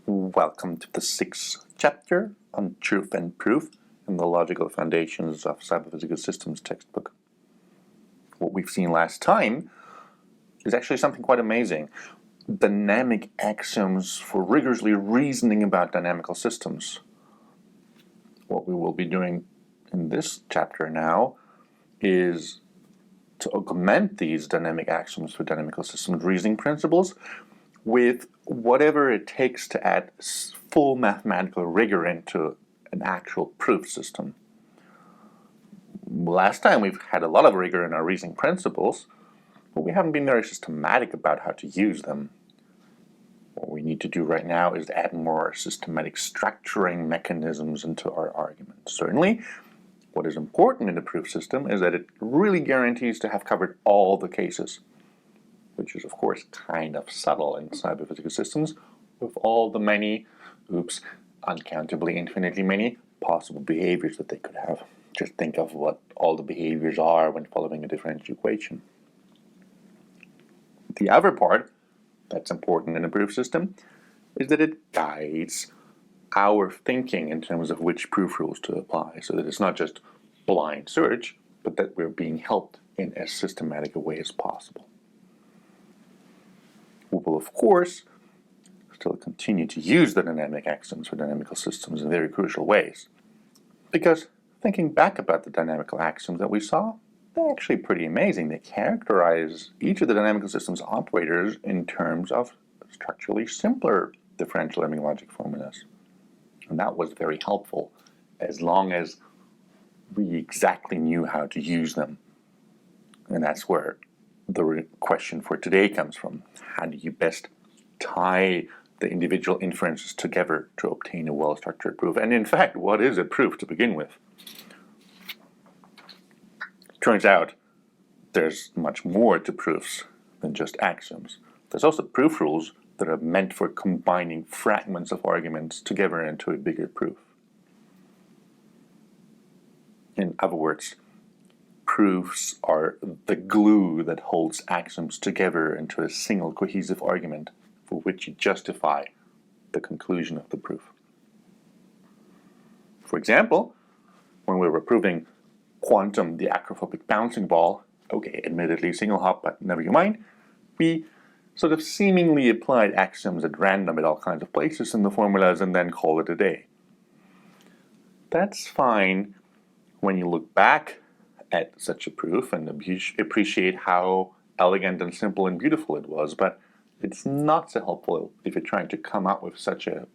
Welcome to the 6th chapter on Truth and Proof in the Logical Foundations of Cyber-Physical Systems textbook. What we've seen last time is actually something quite amazing. Dynamic axioms for rigorously reasoning about dynamical systems. What we will be doing in this chapter now is to augment these dynamic axioms for dynamical systems reasoning principles with whatever it takes to add full mathematical rigor into an actual proof system. Last time we've had a lot of rigor in our reasoning principles, but we haven't been very systematic about how to use them. What we need to do right now is add more systematic structuring mechanisms into our arguments. Certainly, what is important in a proof system is that it really guarantees to have covered all the cases, which is of course kind of subtle in cyber-physical systems with all the many, uncountably infinitely many possible behaviors that they could have. Just think of what all the behaviors are when following a differential equation. The other part that's important in a proof system is that it guides our thinking in terms of which proof rules to apply, so that it's not just blind search, but that we're being helped in as systematic a way as possible. We will, of course, still continue to use the dynamic axioms for dynamical systems in very crucial ways, because thinking back about the dynamical axioms that we saw, they're actually pretty amazing. They characterize each of the dynamical systems operators in terms of structurally simpler differential Learning logic formulas. And that was very helpful as long as we exactly knew how to use them. And that's where the question for today comes from. How do you best tie the individual inferences together to obtain a well-structured proof? And in fact, what is a proof to begin with? Turns out there's much more to proofs than just axioms. There's also proof rules that are meant for combining fragments of arguments together into a bigger proof. In other words, proofs are the glue that holds axioms together into a single cohesive argument for which you justify the conclusion of the proof. For example, when we were proving quantum the acrophobic bouncing ball, okay, admittedly single hop, but never you mind, we sort of seemingly applied axioms at random at all kinds of places in the formulas and then call it a day. That's fine when you look back at such a proof and appreciate how elegant and simple and beautiful it was, but it's not so helpful if you're trying to come up with such a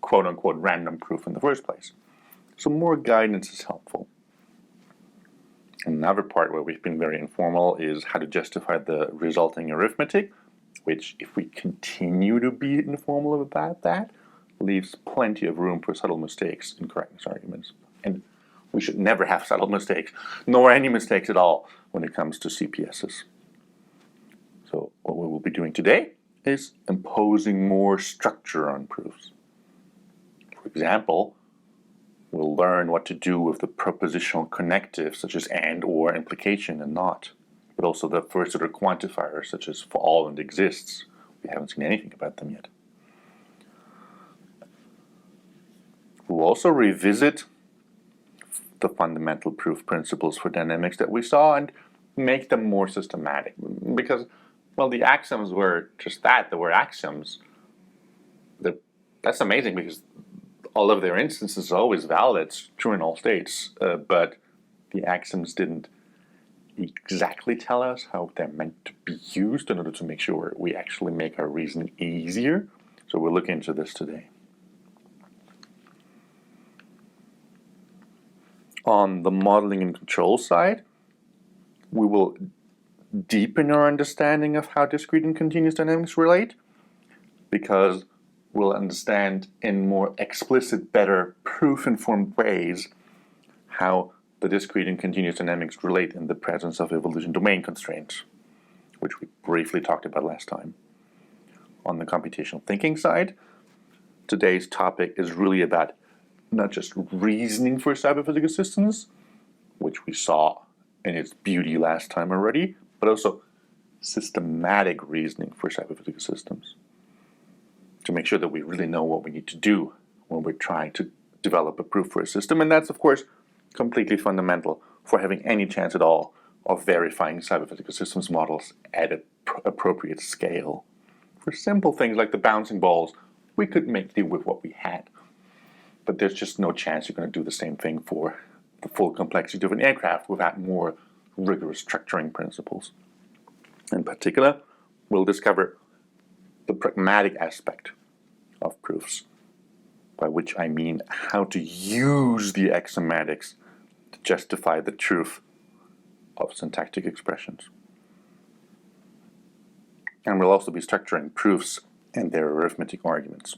quote-unquote random proof in the first place. So more guidance is helpful. Another part where we've been very informal is how to justify the resulting arithmetic, which, if we continue to be informal about that, leaves plenty of room for subtle mistakes in correctness arguments. And we should never have subtle mistakes, nor any mistakes at all when it comes to CPSs. So what we will be doing today is imposing more structure on proofs. For example, we'll learn what to do with the propositional connectives such as and, or, implication, and not, but also the first order quantifiers such as for all and exists. We haven't seen anything about them yet. We'll also revisit the fundamental proof principles for dynamics that we saw and make them more systematic, because, well, the axioms were just that, they were axioms. That's amazing because all of their instances are always valid, it's true in all states, but the axioms didn't exactly tell us how they're meant to be used in order to make sure we actually make our reasoning easier. So we'll look into this today. On the modeling and control side, we will deepen our understanding of how discrete and continuous dynamics relate, because we'll understand in more explicit, better, proof-informed ways how the discrete and continuous dynamics relate in the presence of evolution domain constraints, which we briefly talked about last time. On the computational thinking side, today's topic is really about not just reasoning for cyber-physical systems, which we saw in its beauty last time already, but also systematic reasoning for cyber-physical systems. to make sure that we really know what we need to do when we're trying to develop a proof for a system. And that's, of course, completely fundamental for having any chance at all of verifying cyber-physical systems models at an appropriate scale. For simple things like the bouncing balls, we could make do with what we had. But there's just no chance you're going to do the same thing for the full complexity of an aircraft without more rigorous structuring principles. In particular, we'll discover the pragmatic aspect of proofs, by which I mean how to use the axiomatics to justify the truth of syntactic expressions. And we'll also be structuring proofs and their arithmetic arguments.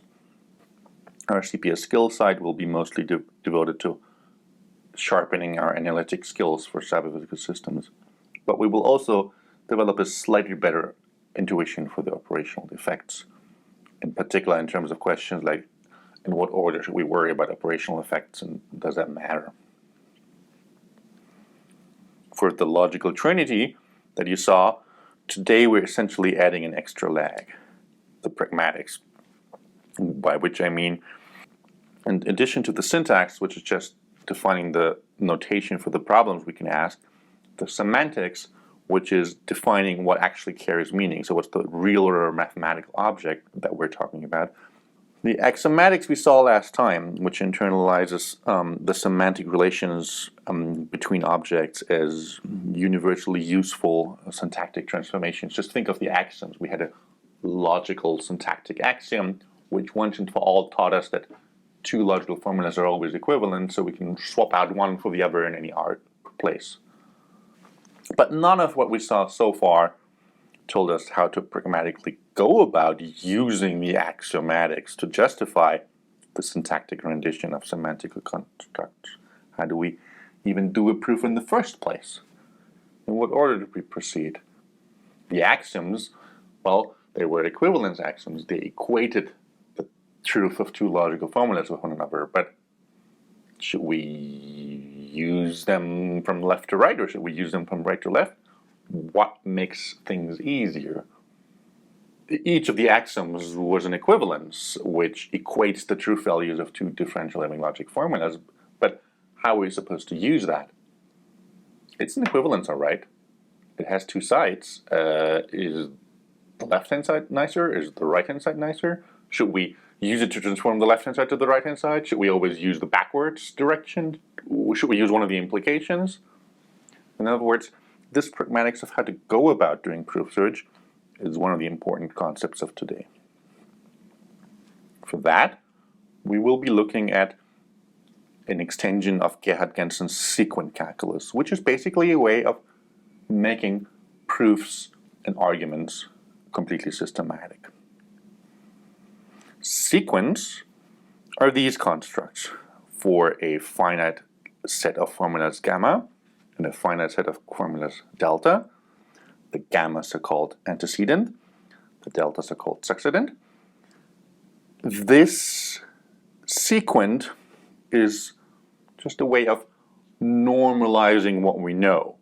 Our CPS skill side will be mostly devoted to sharpening our analytic skills for cyber-physical systems, but we will also develop a slightly better intuition for the operational effects, in particular in terms of questions like in what order should we worry about operational effects and does that matter? For the logical trinity that you saw, today we're essentially adding an extra leg, the pragmatics, by which I mean, in addition to the syntax, which is just defining the notation for the problems we can ask, the semantics, which is defining what actually carries meaning. So what's the real or mathematical object that we're talking about? The axiomatics we saw last time, which internalizes the semantic relations between objects as universally useful syntactic transformations. Just think of the axioms. We had a logical syntactic axiom, which once and for all taught us that two logical formulas are always equivalent, so we can swap out one for the other in any place. But none of what we saw so far told us how to pragmatically go about using the axiomatics to justify the syntactic rendition of semantical constructs. How do we even do a proof in the first place? In what order do we proceed? The axioms, well, they were equivalence axioms. They equated the truth of two logical formulas with one another, but should we use them from left to right, or should we use them from right to left? What makes things easier? Each of the axioms was an equivalence, which equates the truth values of two differential Leibniz logic formulas, but how are we supposed to use that? It's an equivalence, all right. It has two sides. Is the left-hand side nicer? Is the right-hand side nicer? Should we use it to transform the left-hand side to the right-hand side? Should we always use the backwards direction? Should we use one of the implications? In other words, this pragmatics of how to go about doing proof search is one of the important concepts of today. For that, we will be looking at an extension of Gerhard Gensen's Sequent calculus, which is basically a way of making proofs and arguments completely systematic. Sequents are these constructs for a finite set of formulas gamma and a finite set of formulas delta. The gammas are called antecedent, the deltas are called succedent. This sequent is just a way of normalizing what we know.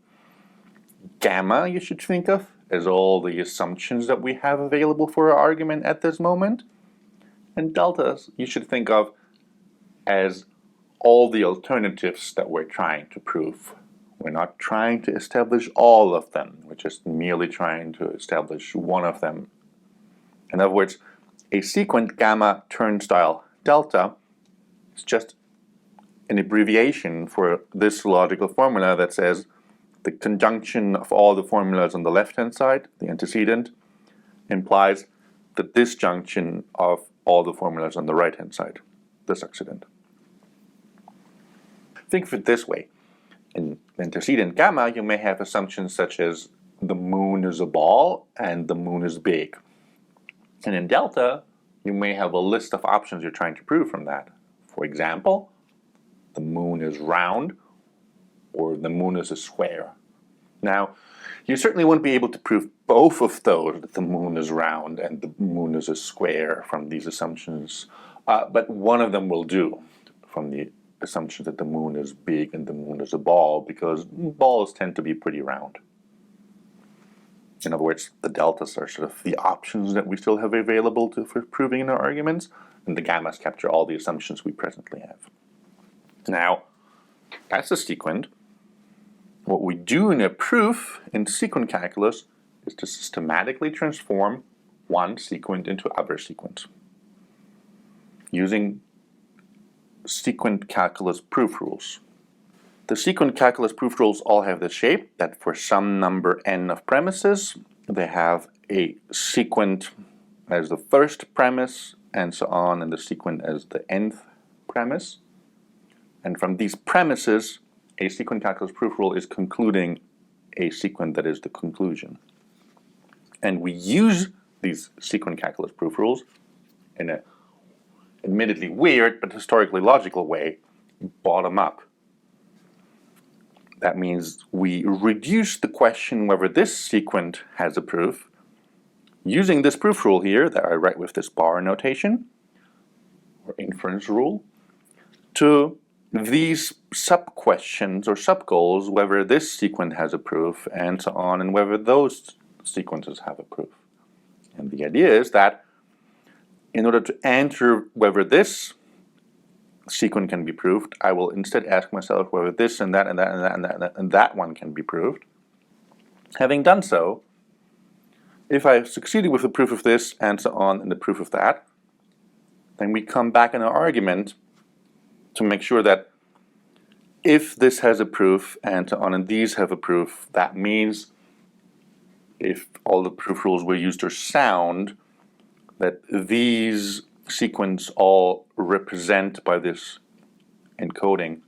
Gamma you should think of as all the assumptions that we have available for our argument at this moment. And deltas you should think of as all the alternatives that we're trying to prove. We're not trying to establish all of them. We're just merely trying to establish one of them. In other words, a sequent gamma turnstile delta is just an abbreviation for this logical formula that says the conjunction of all the formulas on the left-hand side, the antecedent, implies the disjunction of all the formulas on the right-hand side, the succedent. Think of it this way. In antecedent gamma, you may have assumptions such as the moon is a ball and the moon is big. And in delta, you may have a list of options you're trying to prove from that. For example, the moon is round or the moon is a square. Now, you certainly won't be able to prove both of those, that the moon is round and the moon is a square, from these assumptions, but one of them will do from the assumption that the moon is big and the moon is a ball, because balls tend to be pretty round. In other words, the deltas are sort of the options that we still have available for proving in our arguments, and the gammas capture all the assumptions we presently have. Now, that's a sequent. What we do in a proof in sequent calculus is to systematically transform one sequent into other sequence using sequent calculus proof rules. The sequent calculus proof rules all have the shape that for some number n of premises, they have a sequent as the first premise and so on, and the sequent as the nth premise. And from these premises, a sequent calculus proof rule is concluding a sequent that is the conclusion. And we use these sequent calculus proof rules in an admittedly weird but historically logical way, bottom up. That means we reduce the question whether this sequent has a proof using this proof rule here that I write with this bar notation, or inference rule, to these sub-questions or sub-goals, whether this sequent has a proof and so on, and whether those sequences have a proof. And the idea is that in order to answer whether this sequent can be proved, I will instead ask myself whether this and that and that and that and that and that one can be proved. Having done so, if I succeeded with the proof of this and so on and the proof of that, then we come back in our argument to make sure that if this has a proof and so on and these have a proof, that means if all the proof rules we used are sound, that these sequence all represent by this encoding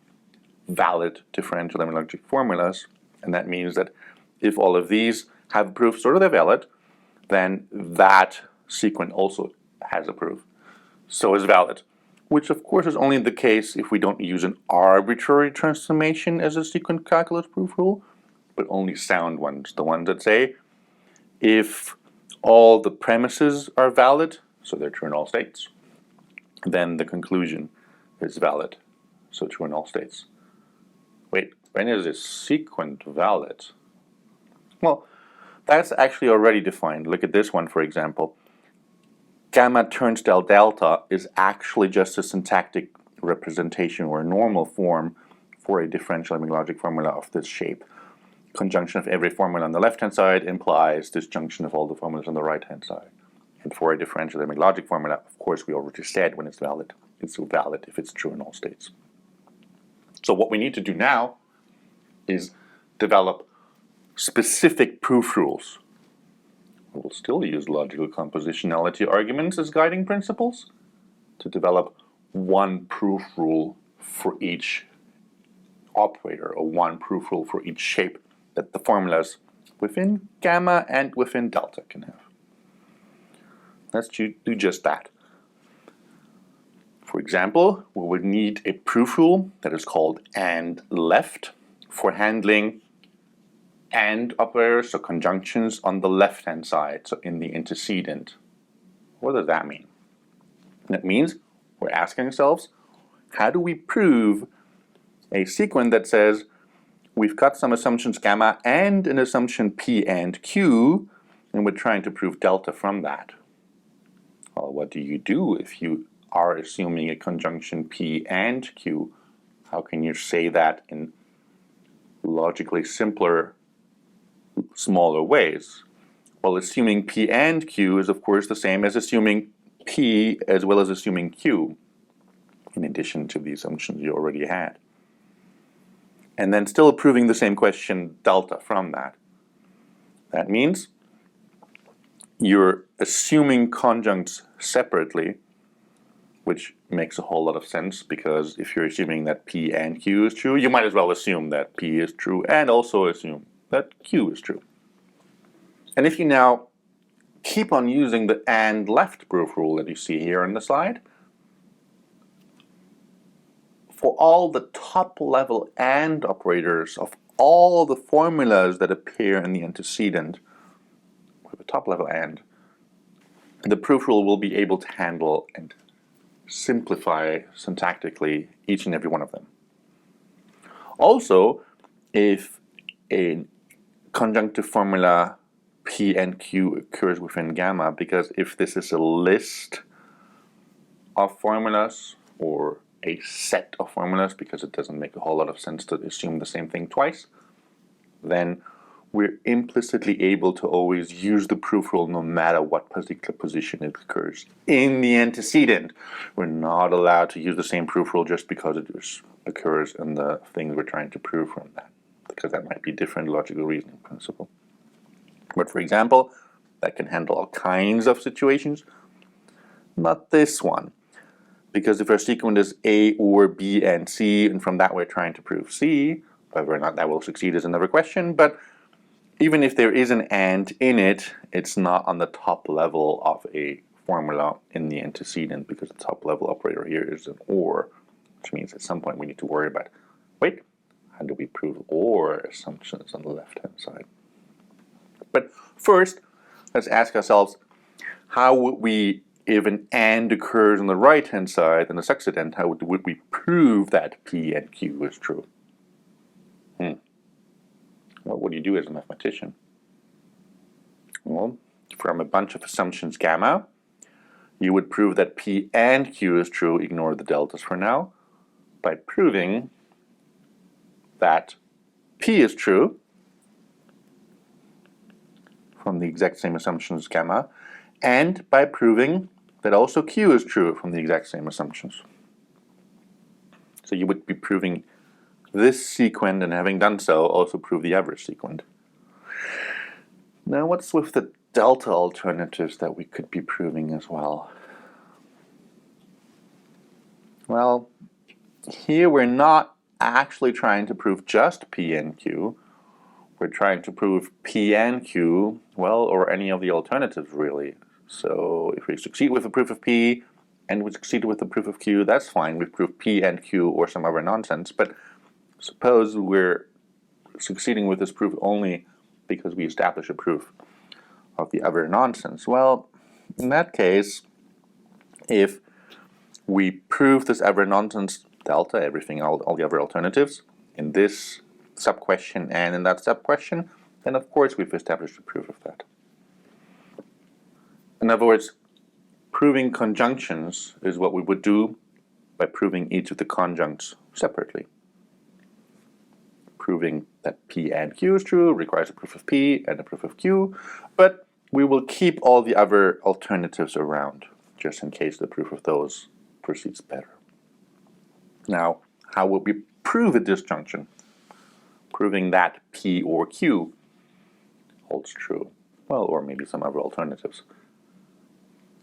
valid differential lemma-logic formulas, and that means that if all of these have proofs or they're valid, then that sequence also has a proof, so is valid, which of course is only the case if we don't use an arbitrary transformation as a sequent calculus proof rule, but only sound ones, the ones that say if all the premises are valid, so they're true in all states, then the conclusion is valid, so true in all states. Wait, when is this sequent valid? Well, that's actually already defined. Look at this one, for example. Gamma turnstile delta is actually just a syntactic representation or a normal form for a differential lemma-logic formula of this shape. Conjunction of every formula on the left-hand side implies disjunction of all the formulas on the right-hand side. And for a differential lemma-logic formula, of course, we already said when it's valid if it's true in all states. So what we need to do now is develop specific proof rules. We will still use logical compositionality arguments as guiding principles to develop one proof rule for each operator, or one proof rule for each shape that the formulas within gamma and within delta can have. Let's do just that. For example, we would need a proof rule that is called AND left for handling AND operators, so conjunctions on the left-hand side, so in the antecedent. What does that mean? That means we're asking ourselves, how do we prove a sequence that says we've got some assumptions gamma and an assumption p and q, and we're trying to prove delta from that? Well, what do you do if you are assuming a conjunction p and q? How can you say that in logically simpler, smaller ways? Well, assuming p and q is of course the same as assuming p as well as assuming q, in addition to the assumptions you already had. And then still proving the same question delta from that. That means you're assuming conjuncts separately, which makes a whole lot of sense, because if you're assuming that p and q is true, you might as well assume that p is true and also assume that q is true. And if you now keep on using the AND left proof rule that you see here on the slide, for all the top-level AND operators of all the formulas that appear in the antecedent, with a top-level AND, the proof rule will be able to handle and simplify syntactically each and every one of them. Also, if a conjunctive formula P and Q occurs within gamma, because if this is a list of formulas or a set of formulas, because it doesn't make a whole lot of sense to assume the same thing twice, then we're implicitly able to always use the proof rule no matter what particular position it occurs in the antecedent. We're not allowed to use the same proof rule just because it occurs in the things we're trying to prove from that, because that might be different logical reasoning principle. But for example, that can handle all kinds of situations. Not this one. Because if our sequent is A or B and C, and from that we're trying to prove C, whether or not that will succeed is another question, but even if there is an AND in it, it's not on the top level of a formula in the antecedent, because the top level operator here is an OR, which means at some point we need to worry about, wait, how do we prove OR assumptions on the left-hand side? But first, let's ask ourselves, how would we, if an AND occurs on the right-hand side and the succedent, how would we prove that P and Q is true? What would you do as a mathematician? Well, from a bunch of assumptions gamma, you would prove that P and Q is true, ignore the deltas for now, by proving that P is true from the exact same assumptions gamma, and by proving that also Q is true from the exact same assumptions. So you would be proving this sequent, and having done so, also prove the average sequent. Now what's with the delta alternatives that we could be proving as well? Well, here we're not actually trying to prove just P and Q. We're trying to prove P and Q, well, or any of the alternatives really. So if we succeed with the proof of P and we succeed with the proof of Q, that's fine. We've proved P and Q or some other nonsense. But suppose we're succeeding with this proof only because we establish a proof of the other nonsense. Well, in that case, if we prove this other nonsense delta, everything, all the other alternatives, in this sub-question and in that sub-question, then of course we've established a proof of that. In other words, proving conjunctions is what we would do by proving each of the conjuncts separately. Proving that P and Q is true requires a proof of P and a proof of Q, but we will keep all the other alternatives around, just in case the proof of those proceeds better. Now, how would we prove a disjunction? Proving that P or Q holds true. Well, or maybe some other alternatives.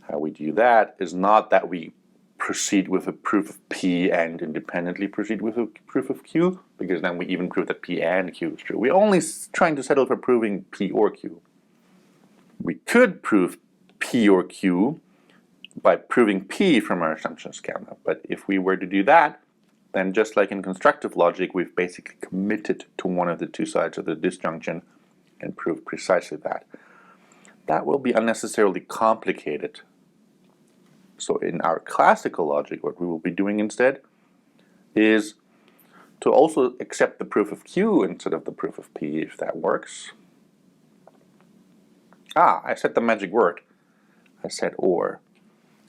How we do that is not that we proceed with a proof of P and independently proceed with a proof of Q, because then we even prove that P and Q is true. We're only trying to settle for proving P or Q. We could prove P or Q by proving P from our assumptions gamma, but if we were to do that, then just like in constructive logic, we've basically committed to one of the two sides of the disjunction and proved precisely that. That will be unnecessarily complicated. So in our classical logic, what we will be doing instead is to also accept the proof of Q instead of the proof of P, if that works. I said the magic word. I said or.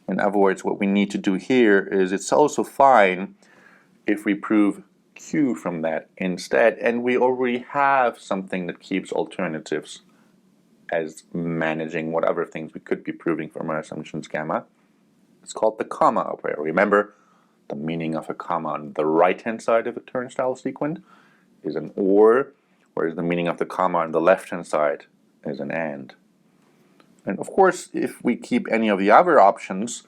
In other words, what we need to do here is it's also fine if we prove Q from that instead, and we already have something that keeps alternatives as managing what other things we could be proving from our assumptions gamma. It's called the comma operator. Remember, the meaning of a comma on the right-hand side of a turnstile sequent is an OR, whereas the meaning of the comma on the left-hand side is an AND. And of course, if we keep any of the other options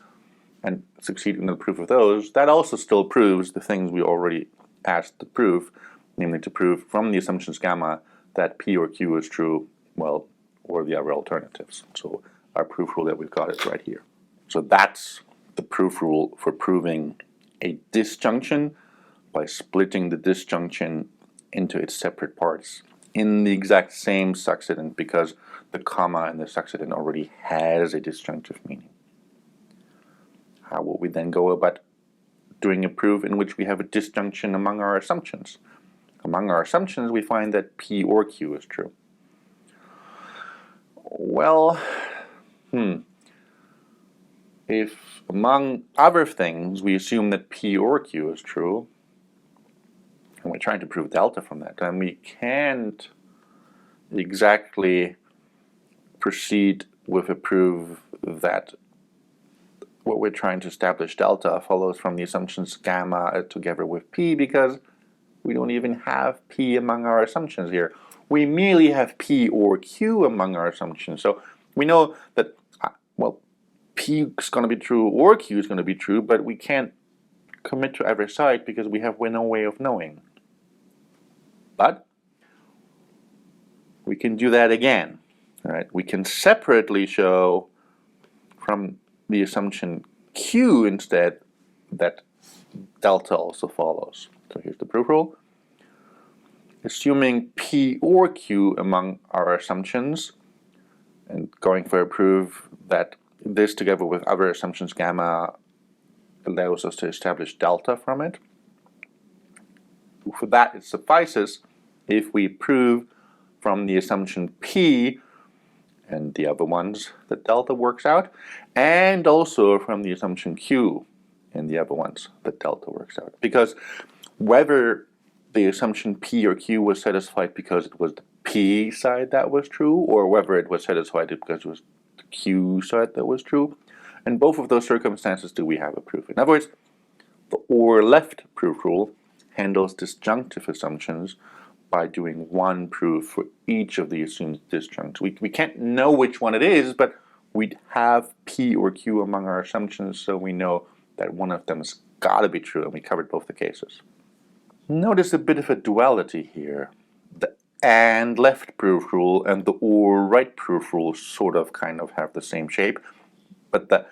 and succeed in the proof of those, that also still proves the things we already asked to prove, namely to prove from the assumptions gamma that P or Q is true, well, or the other alternatives. So our proof rule that we've got is right here. So that's the proof rule for proving a disjunction by splitting the disjunction into its separate parts in the exact same succedent, because the comma in the succedent already has a disjunctive meaning. How will we then go about doing a proof in which we have a disjunction among our assumptions? Among our assumptions, we find that P or Q is true. Well, if among other things we assume that P or Q is true, and we're trying to prove delta from that, then we can't exactly proceed with a proof that what we're trying to establish delta follows from the assumptions gamma together with P, because we don't even have P among our assumptions here. We merely have P or Q among our assumptions. So we know that, well, P is going to be true or Q is going to be true, but we can't commit to either side because we have no way of knowing. But we can do that again. Right? We can separately show from the assumption Q instead that delta also follows. So here's the proof rule. Assuming P or Q among our assumptions, and going for a proof that this together with other assumptions gamma allows us to establish delta from it. For that, it suffices if we prove from the assumption P and the other ones that delta works out, and also from the assumption Q and the other ones that delta works out. Because whether the assumption P or Q was satisfied because it was the P side that was true, or whether it was satisfied because it was the Q side that was true, in both of those circumstances do we have a proof. In other words, the or left proof rule handles disjunctive assumptions by doing one proof for each of the assumed disjuncts. We can't know which one it is, but we'd have P or Q among our assumptions, so we know that one of them has got to be true, and we covered both the cases. Notice a bit of a duality here. The and left proof rule and the or right proof rule sort of kind of have the same shape, but the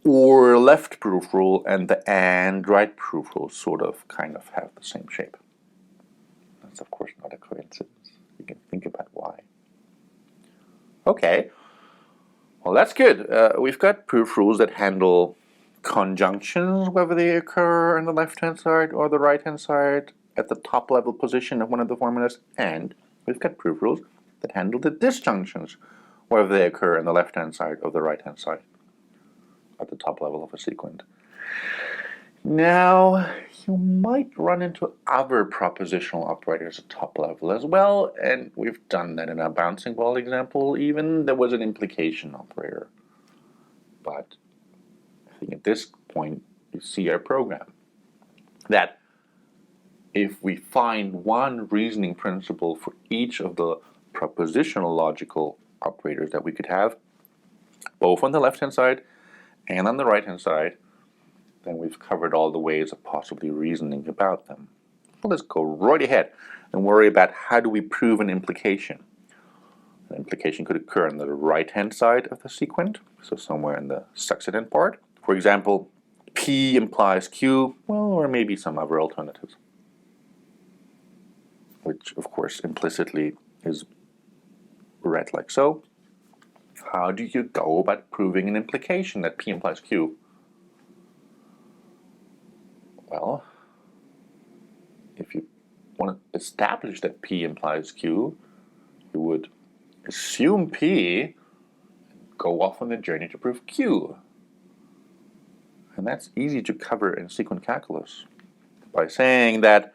or left proof rule and the and right proof rule sort of kind of have the same shape. That's of course not a coincidence. You can think about why. Okay, well that's good. We've got proof rules that handle conjunctions, whether they occur on the left-hand side or the right-hand side at the top level position of one of the formulas, and we've got proof rules that handle the disjunctions, whether they occur on the left-hand side or the right-hand side at the top level of a sequent. Now, you might run into other propositional operators at top level as well, and we've done that in our bouncing ball example. Even there was an implication operator. But I think at this point you see our program that if we find one reasoning principle for each of the propositional logical operators that we could have, both on the left-hand side and on the right-hand side, then we've covered all the ways of possibly reasoning about them. Well, let's go right ahead and worry about how do we prove an implication. An implication could occur on the right-hand side of the sequent, so somewhere in the succedent part. For example, P implies Q, well, or maybe some other alternatives, which of course implicitly is read like so. How do you go about proving an implication that P implies Q? Well, if you want to establish that P implies Q, you would assume P and go off on the journey to prove Q. And that's easy to cover in sequent calculus by saying that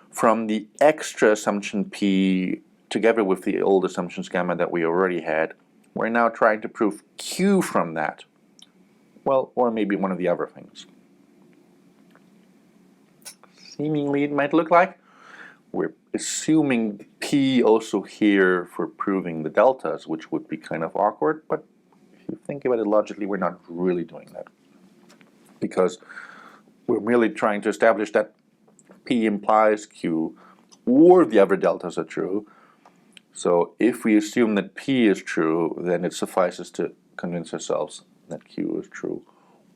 from the extra assumption P together with the old assumptions gamma that we already had, we're now trying to prove Q from that. Well, or maybe one of the other things. Seemingly it might look like we're assuming P also here for proving the deltas, which would be kind of awkward, but if you think about it logically, we're not really doing that. Because we're merely trying to establish that P implies Q or the other deltas are true. So if we assume that P is true, then it suffices to convince ourselves that Q is true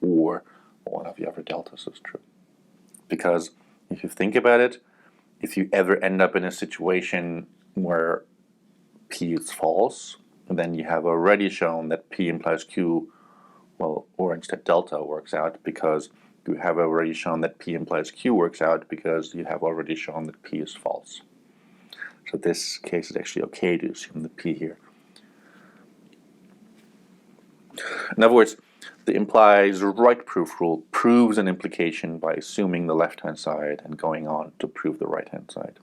or one of the other deltas is true. Because if you think about it, if you ever end up in a situation where P is false, then you have already shown that P implies Q, well, or instead delta works out, because you have already shown that P implies Q works out because you have already shown that P is false. So this case is actually okay to assume the P here. In other words, the implies right proof rule proves an implication by assuming the left-hand side and going on to prove the right-hand side.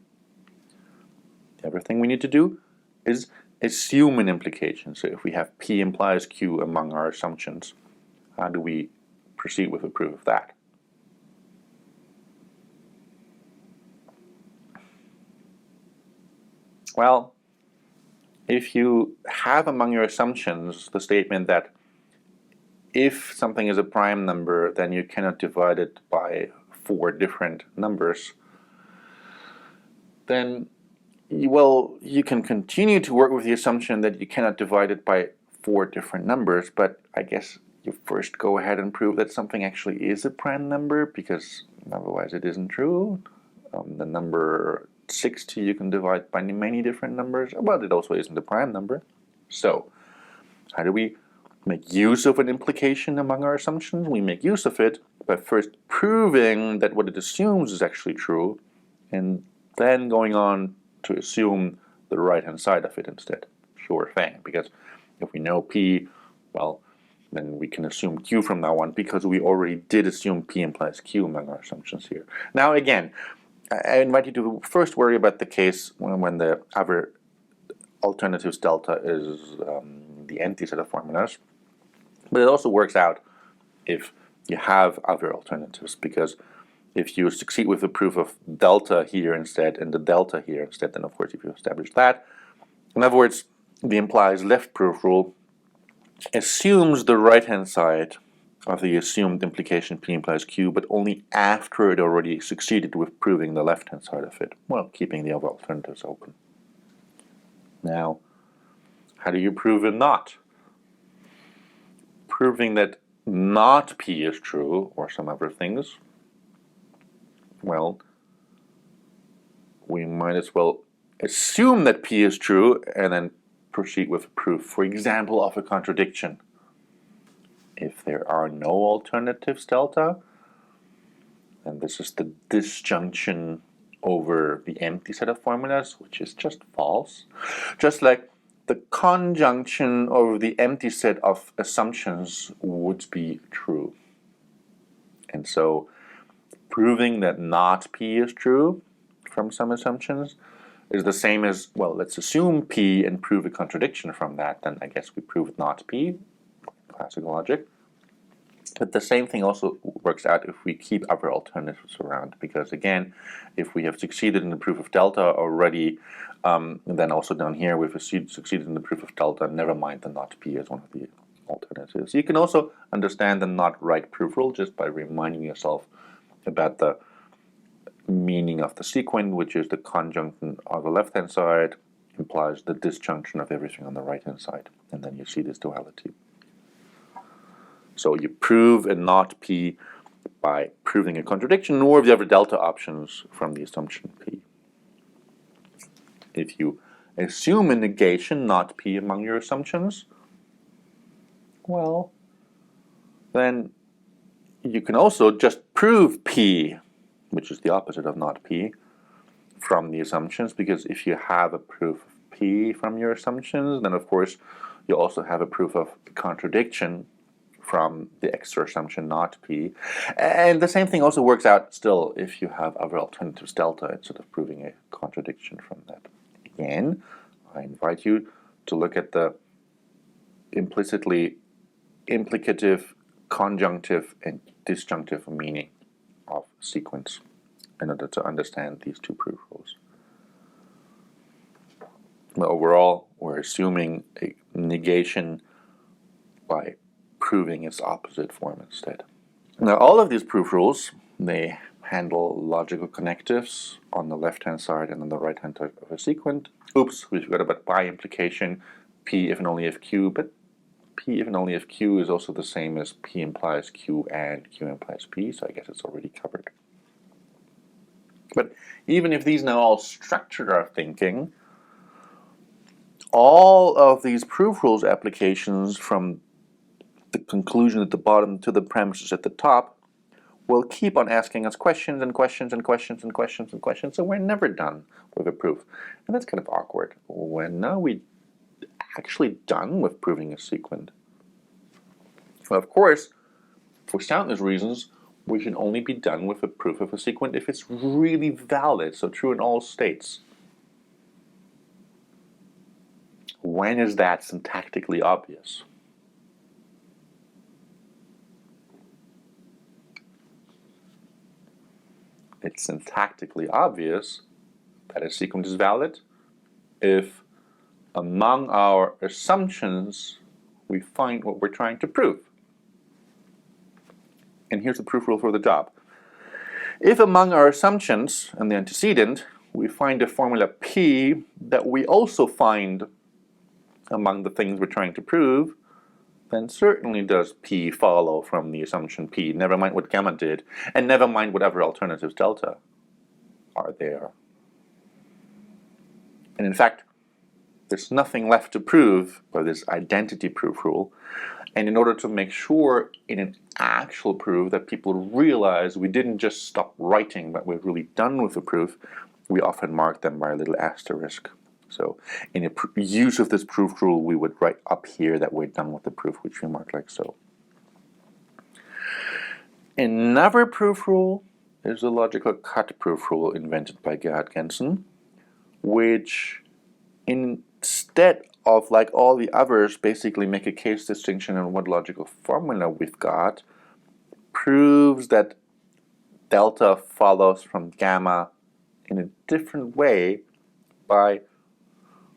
Everything we need to do is assume an implication. So if we have P implies Q among our assumptions, how do we proceed with a proof of that? Well, if you have among your assumptions the statement that if something is a prime number, then you cannot divide it by 4 different numbers, then you can continue to work with the assumption that you cannot divide it by 4 different numbers, but I guess you first go ahead and prove that something actually is a prime number, because otherwise it isn't true. The number 60 you can divide by many different numbers, but it also isn't a prime number. So, how do we make use of an implication among our assumptions? We make use of it by first proving that what it assumes is actually true, and then going on to assume the right-hand side of it instead. Sure thing, because if we know P, well, then we can assume Q from now on, because we already did assume P implies Q among our assumptions here. Now again, I invite you to first worry about the case when the other alternatives delta is the empty set of formulas, but it also works out if you have other alternatives, because if you succeed with the proof of delta here instead and the delta here instead, then of course if you establish that, in other words, the implies left proof rule assumes the right-hand side of the assumed implication P implies Q, but only after it already succeeded with proving the left-hand side of it, while keeping the other alternatives open. Now, how do you prove a not? Proving that not P is true, or some other things, well, we might as well assume that P is true and then proceed with a proof, for example, of a contradiction. If there are no alternatives delta, then this is the disjunction over the empty set of formulas, which is just false. Just like the conjunction over the empty set of assumptions would be true. And so proving that not P is true from some assumptions is the same as, well, let's assume P and prove a contradiction from that. Then I guess we prove not P, classical logic. But the same thing also works out if we keep other alternatives around, because again, if we have succeeded in the proof of delta already, then also down here we've succeeded in the proof of delta, never mind the not P as one of the alternatives. You can also understand the not right proof rule just by reminding yourself about the meaning of the sequent, which is the conjunction on the left-hand side implies the disjunction of everything on the right-hand side, and then you see this duality. So you prove a not P by proving a contradiction or the other delta options from the assumption P. If you assume a negation not P among your assumptions, well, then you can also just prove P, which is the opposite of not P, from the assumptions, because if you have a proof of P from your assumptions, then of course you also have a proof of contradiction from the extra assumption not P. And the same thing also works out still if you have other alternatives delta instead of proving a contradiction from that. Again, I invite you to look at the implicitly implicative, conjunctive, and disjunctive meaning of sequence in order to understand these two proof rules. But overall, we're assuming a negation by proving its opposite form instead. Now, all of these proof rules, they handle logical connectives on the left-hand side and on the right-hand side of a sequent. Oops, we forgot about by implication, P if and only if Q, but P if and only if Q is also the same as P implies Q and Q implies P, so I guess it's already covered. But even if these now all structure our thinking, all of these proof rules applications from the conclusion at the bottom to the premises at the top will keep on asking us questions and questions and questions and questions and questions, so we're never done with a proof. And that's kind of awkward. When are we actually done with proving a sequent? Well, of course, for soundness reasons, we should only be done with a proof of a sequent if it's really valid, so true in all states. When is that syntactically obvious? It's syntactically obvious that a sequent is valid if among our assumptions we find what we're trying to prove. And here's the proof rule for the job. If among our assumptions and the antecedent we find a formula P that we also find among the things we're trying to prove, then certainly does P follow from the assumption P, never mind what gamma did, and never mind whatever alternatives delta are there. And in fact, there's nothing left to prove by this identity proof rule. And in order to make sure in an actual proof that people realize we didn't just stop writing, but we're really done with the proof, we often mark them by a little asterisk. So in a use of this proof rule, we would write up here that we're done with the proof, which we mark like so. Another proof rule is the logical cut proof rule invented by Gerhard Gentzen, which instead of, like all the others, basically make a case distinction on what logical formula we've got, proves that delta follows from gamma in a different way by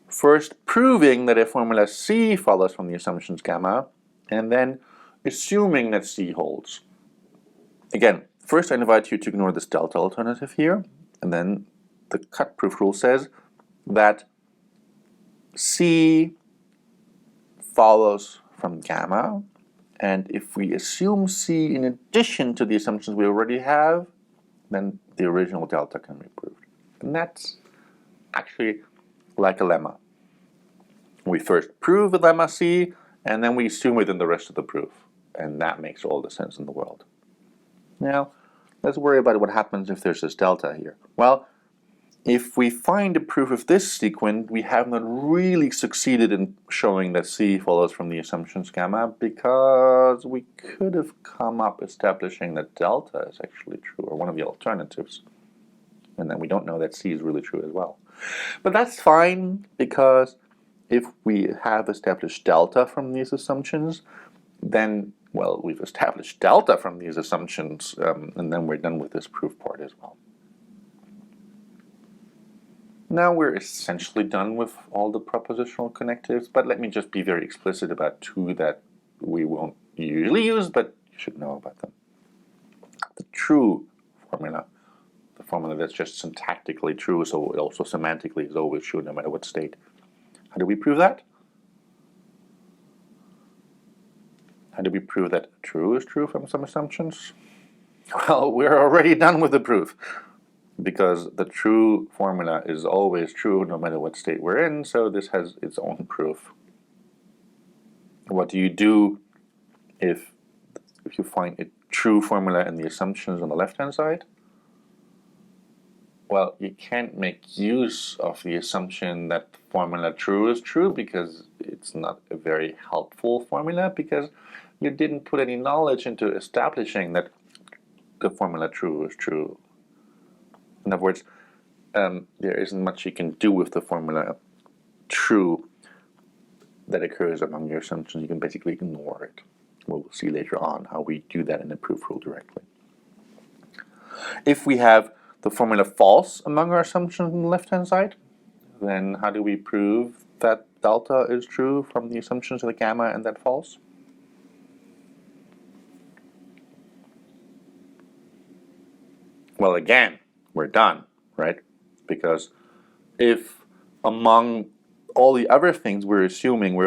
first proving that a formula C follows from the assumptions gamma, and then assuming that C holds. Again, first I invite you to ignore this delta alternative here, and then the cut proof rule says that C follows from gamma, and if we assume C in addition to the assumptions we already have, then the original delta can be proved. And that's actually like a lemma. We first prove the lemma C, and then we assume it in the rest of the proof. And that makes all the sense in the world. Now, let's worry about what happens if there's this delta here. Well, if we find a proof of this sequent, we have not really succeeded in showing that C follows from the assumptions gamma, because we could have come up establishing that delta is actually true, or one of the alternatives. And then we don't know that C is really true as well. But that's fine, because if we have established delta from these assumptions, then, well, we've established delta from these assumptions, and then we're done with this proof part as well. Now we're essentially done with all the propositional connectives, but let me just be very explicit about two that we won't usually use, but you should know about them. The true formula, the formula that's just syntactically true, so also semantically is always true no matter what state. How do we prove that? How do we prove that true is true from some assumptions? Well, we're already done with the proof, because the true formula is always true no matter what state we're in, so this has its own proof. What do you do if you find a true formula in the assumptions on the left-hand side? Well, you can't make use of the assumption that the formula true is true, because it's not a very helpful formula, because you didn't put any knowledge into establishing that the formula true is true. In other words, there isn't much you can do with the formula true that occurs among your assumptions. You can basically ignore it. We'll see later on how we do that in the proof rule directly. If we have the formula false among our assumptions on the left-hand side, then how do we prove that delta is true from the assumptions of the gamma and that false? Well, again, we're done, right? Because if among all the other things we're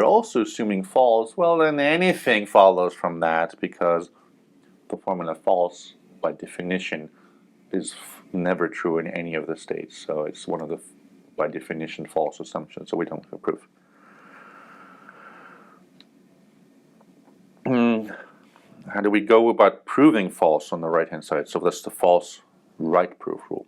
also assuming false, well, then anything follows from that, because the formula false, by definition, is never true in any of the states. So it's one of the, by definition, false assumptions, so we don't have proof. How do we go about proving false on the right-hand side? So that's the false right proof rule.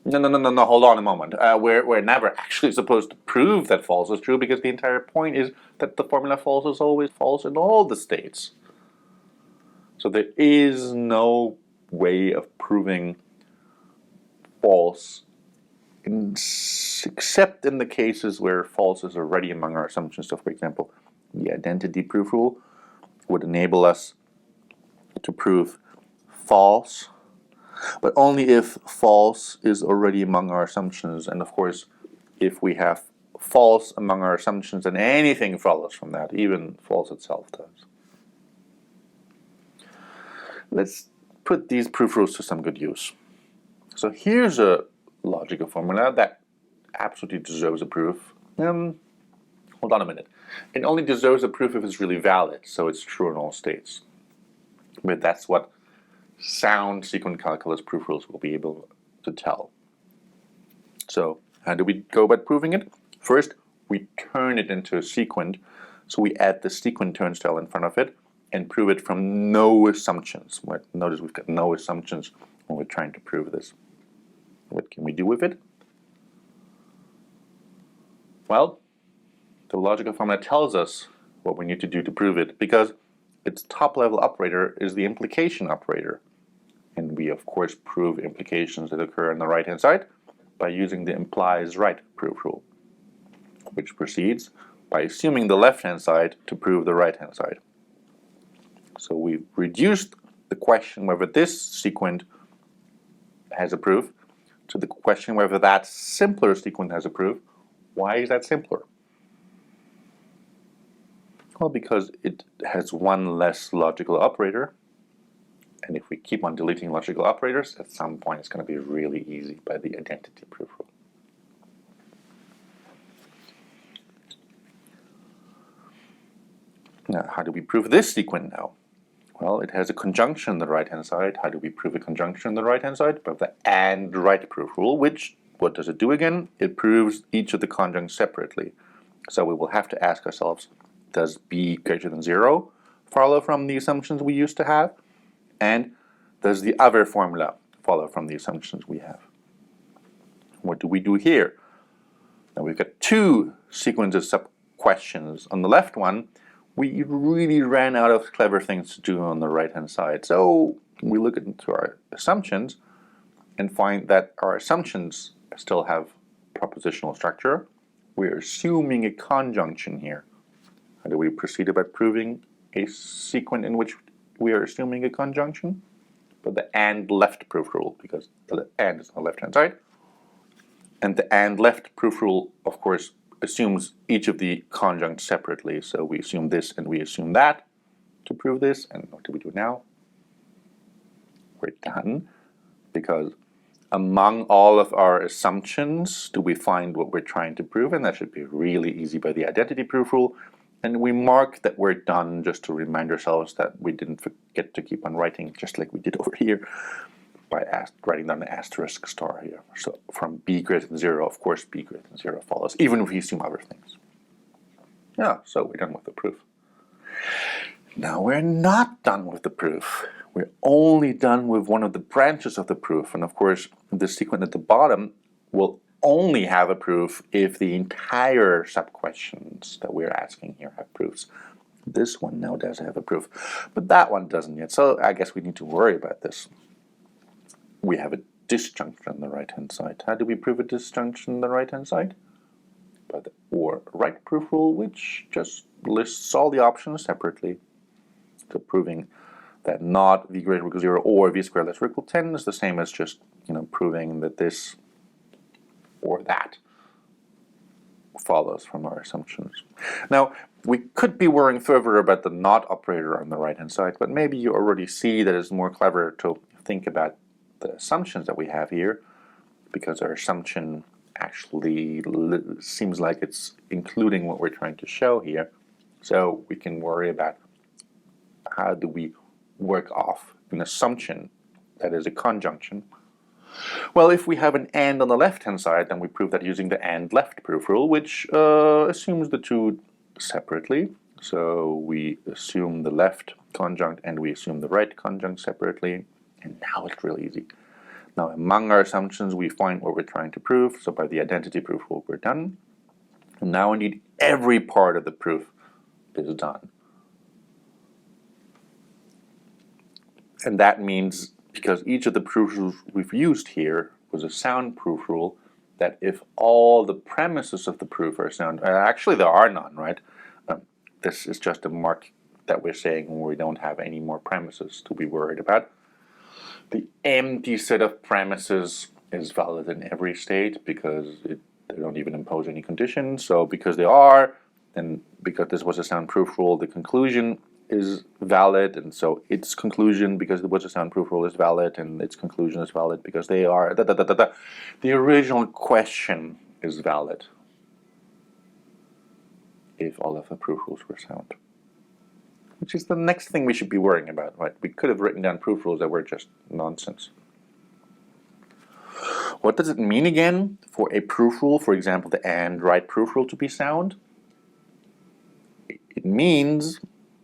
No, hold on a moment. We're never actually supposed to prove that false is true, because the entire point is that the formula false is always false in all the states. So there is no way of proving false except in the cases where false is already among our assumptions. So for example, the identity proof rule would enable us to prove false, but only if false is already among our assumptions. And of course, if we have false among our assumptions, then anything follows from that, even false itself does. Let's put these proof rules to some good use. So here's a logical formula that absolutely deserves a proof. Hold on a minute. It only deserves a proof if it's really valid, so it's true in all states. But that's what sound sequent calculus proof rules will be able to tell. So how do we go about proving it? First, we turn it into a sequent. So we add the sequent turnstile in front of it and prove it from no assumptions. Notice we've got no assumptions when we're trying to prove this. What can we do with it? Well, the logical formula tells us what we need to do to prove it, because its top-level operator is the implication operator. And we, of course, prove implications that occur on the right-hand side by using the implies right proof rule, which proceeds by assuming the left-hand side to prove the right-hand side. So we've reduced the question whether this sequent has a proof to the question whether that simpler sequent has a proof. Why is that simpler? Well, because it has one less logical operator. And if we keep on deleting logical operators, at some point it's going to be really easy by the identity proof rule. Now, how do we prove this sequent now? Well, it has a conjunction on the right-hand side. How do we prove a conjunction on the right-hand side? By the and right proof rule, which, what does it do again? It proves each of the conjuncts separately. So we will have to ask ourselves, does b greater than 0 follow from the assumptions we used to have? And does the other formula follow from the assumptions we have? What do we do here? Now we've got two sequences sub-questions. On the left one, we really ran out of clever things to do on the right-hand side. So we look into our assumptions and find that our assumptions still have propositional structure. We're assuming a conjunction here. How do we proceed about proving a sequent in which we are assuming a conjunction? But the and left proof rule, because the and is on the left-hand side. And the and left proof rule, of course, assumes each of the conjuncts separately. So we assume this and we assume that to prove this. And what do we do now? We're done, because among all of our assumptions do we find what we're trying to prove, and that should be really easy by the identity proof rule. And we mark that we're done just to remind ourselves that we didn't forget to keep on writing, just like we did over here, by writing down the asterisk star here. So from b greater than 0, of course b greater than 0 follows, even if we assume other things. Yeah, so we're done with the proof. Now we're not done with the proof. We're only done with one of the branches of the proof. And of course, the sequent at the bottom will only have a proof if the entire sub-questions that we're asking here have proofs. This one now does have a proof, but that one doesn't yet. So I guess we need to worry about this. We have a disjunction on the right-hand side. How do we prove a disjunction on the right-hand side? By the or right proof rule, which just lists all the options separately. So proving that not v greater than or equal to 0 or v squared less or equal to 10 is the same as just proving that this or that follows from our assumptions. Now, we could be worrying further about the not operator on the right-hand side, but maybe you already see that it's more clever to think about the assumptions that we have here, because our assumption actually seems like it's including what we're trying to show here. So we can worry about how do we work off an assumption that is a conjunction. Well, if we have an and on the left-hand side, then we prove that using the and left proof rule, which assumes the two separately. So we assume the left conjunct and we assume the right conjunct separately. And now it's really easy. Now, among our assumptions, we find what we're trying to prove. So by the identity proof rule, we're done. And now indeed every part of the proof is done. And that means, because each of the proof rules we've used here was a sound proof rule, that if all the premises of the proof are sound, actually there are none, right? This is just a mark that we're saying when we don't have any more premises to be worried about. The empty set of premises is valid in every state because they don't even impose any conditions. So because they are, and because this was a sound proof rule, the conclusion is valid, and so its conclusion, because it was a sound proof rule, is valid, and its conclusion is valid because they are. The original question is valid if all of the proof rules were sound. Which is the next thing we should be worrying about, right? We could have written down proof rules that were just nonsense. What does it mean again for a proof rule, for example, the AND right proof rule, to be sound? It means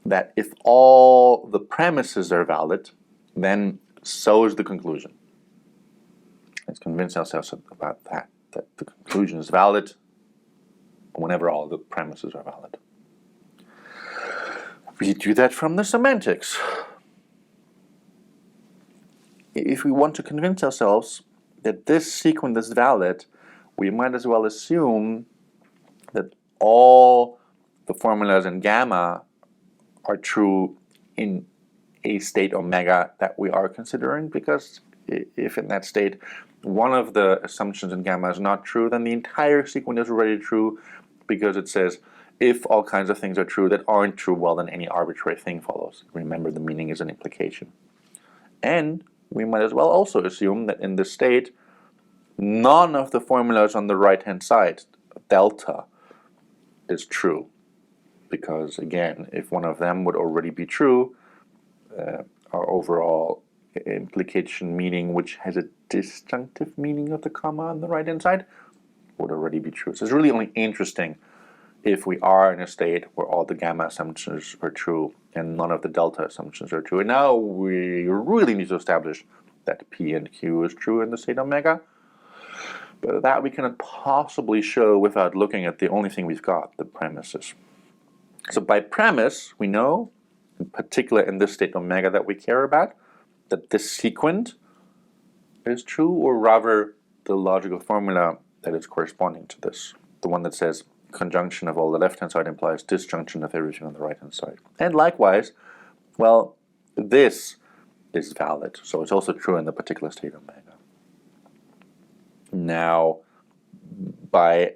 that if all the premises are valid, then so is the conclusion. Let's convince ourselves about that the conclusion is valid whenever all the premises are valid. We do that from the semantics. If we want to convince ourselves that this sequence is valid, we might as well assume that all the formulas in gamma are true in a state omega that we are considering, because if in that state one of the assumptions in gamma is not true, then the entire sequence is already true, because it says if all kinds of things are true that aren't true, well, then any arbitrary thing follows. Remember, the meaning is an implication. And we might as well also assume that in this state, none of the formulas on the right-hand side, delta, is true. Because again, if one of them would already be true, our overall implication meaning, which has a disjunctive meaning of the comma on the right-hand side, would already be true. So it's really only interesting if we are in a state where all the gamma assumptions are true and none of the delta assumptions are true. And now we really need to establish that P and Q is true in the state omega. But that we cannot possibly show without looking at the only thing we've got, the premises. So by premise, we know, in particular in this state omega that we care about, that this sequent is true, or rather the logical formula that is corresponding to this, the one that says conjunction of all the left-hand side implies disjunction of everything on the right-hand side. And likewise, well, this is valid, so it's also true in the particular state omega. Now, by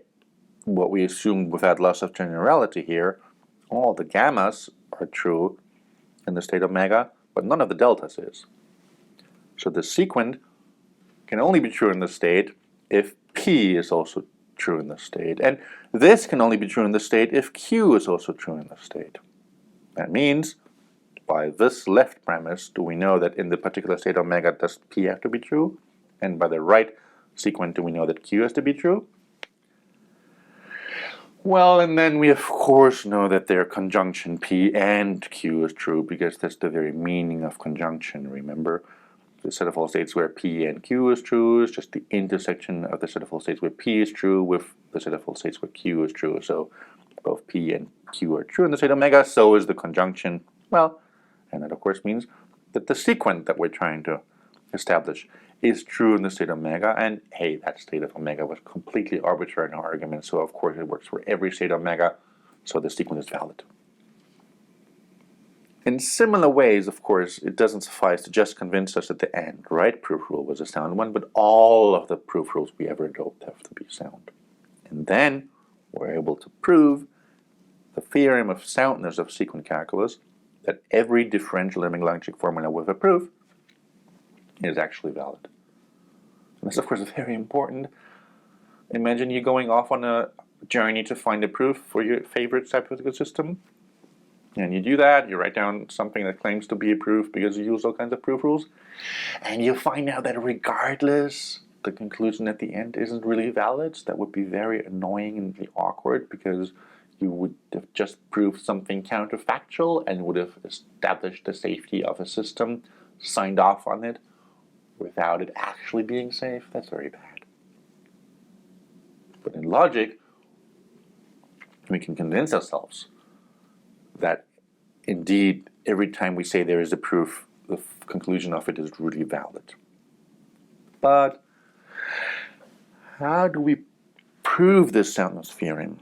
what we assumed without loss of generality here, all the gammas are true in the state omega, but none of the deltas is. So the sequent can only be true in the state if P is also true in the state. And this can only be true in the state if Q is also true in the state. That means, by this left premise, do we know that in the particular state omega does P have to be true? And by the right sequent, do we know that Q has to be true? Well, and then we of course know that their conjunction P and Q is true, because that's the very meaning of conjunction, remember? The set of all states where P and Q is true is just the intersection of the set of all states where P is true with the set of all states where Q is true. So both P and Q are true in the state omega, so is the conjunction. Well, and that of course means that the sequent that we're trying to establish is true in the state omega, and hey, that state of omega was completely arbitrary in our argument, so of course it works for every state omega, so the sequent is valid. In similar ways, of course, it doesn't suffice to just convince us that the AND right proof rule was a sound one, but all of the proof rules we ever adopted have to be sound. And then we're able to prove the theorem of soundness of sequent calculus, that every differential lemma-Langevin formula with a proof is actually valid. And this, of course, is very important. Imagine you going off on a journey to find a proof for your favorite hypothetical system. And you do that, you write down something that claims to be a proof because you use all kinds of proof rules, and you find out that regardless, the conclusion at the end isn't really valid. So that would be very annoying and really awkward, because you would have just proved something counterfactual and would have established the safety of a system, signed off on it, without it actually being safe, that's very bad. But in logic, we can convince ourselves that indeed every time we say there is a proof, the conclusion of it is really valid. But how do we prove this soundness theorem?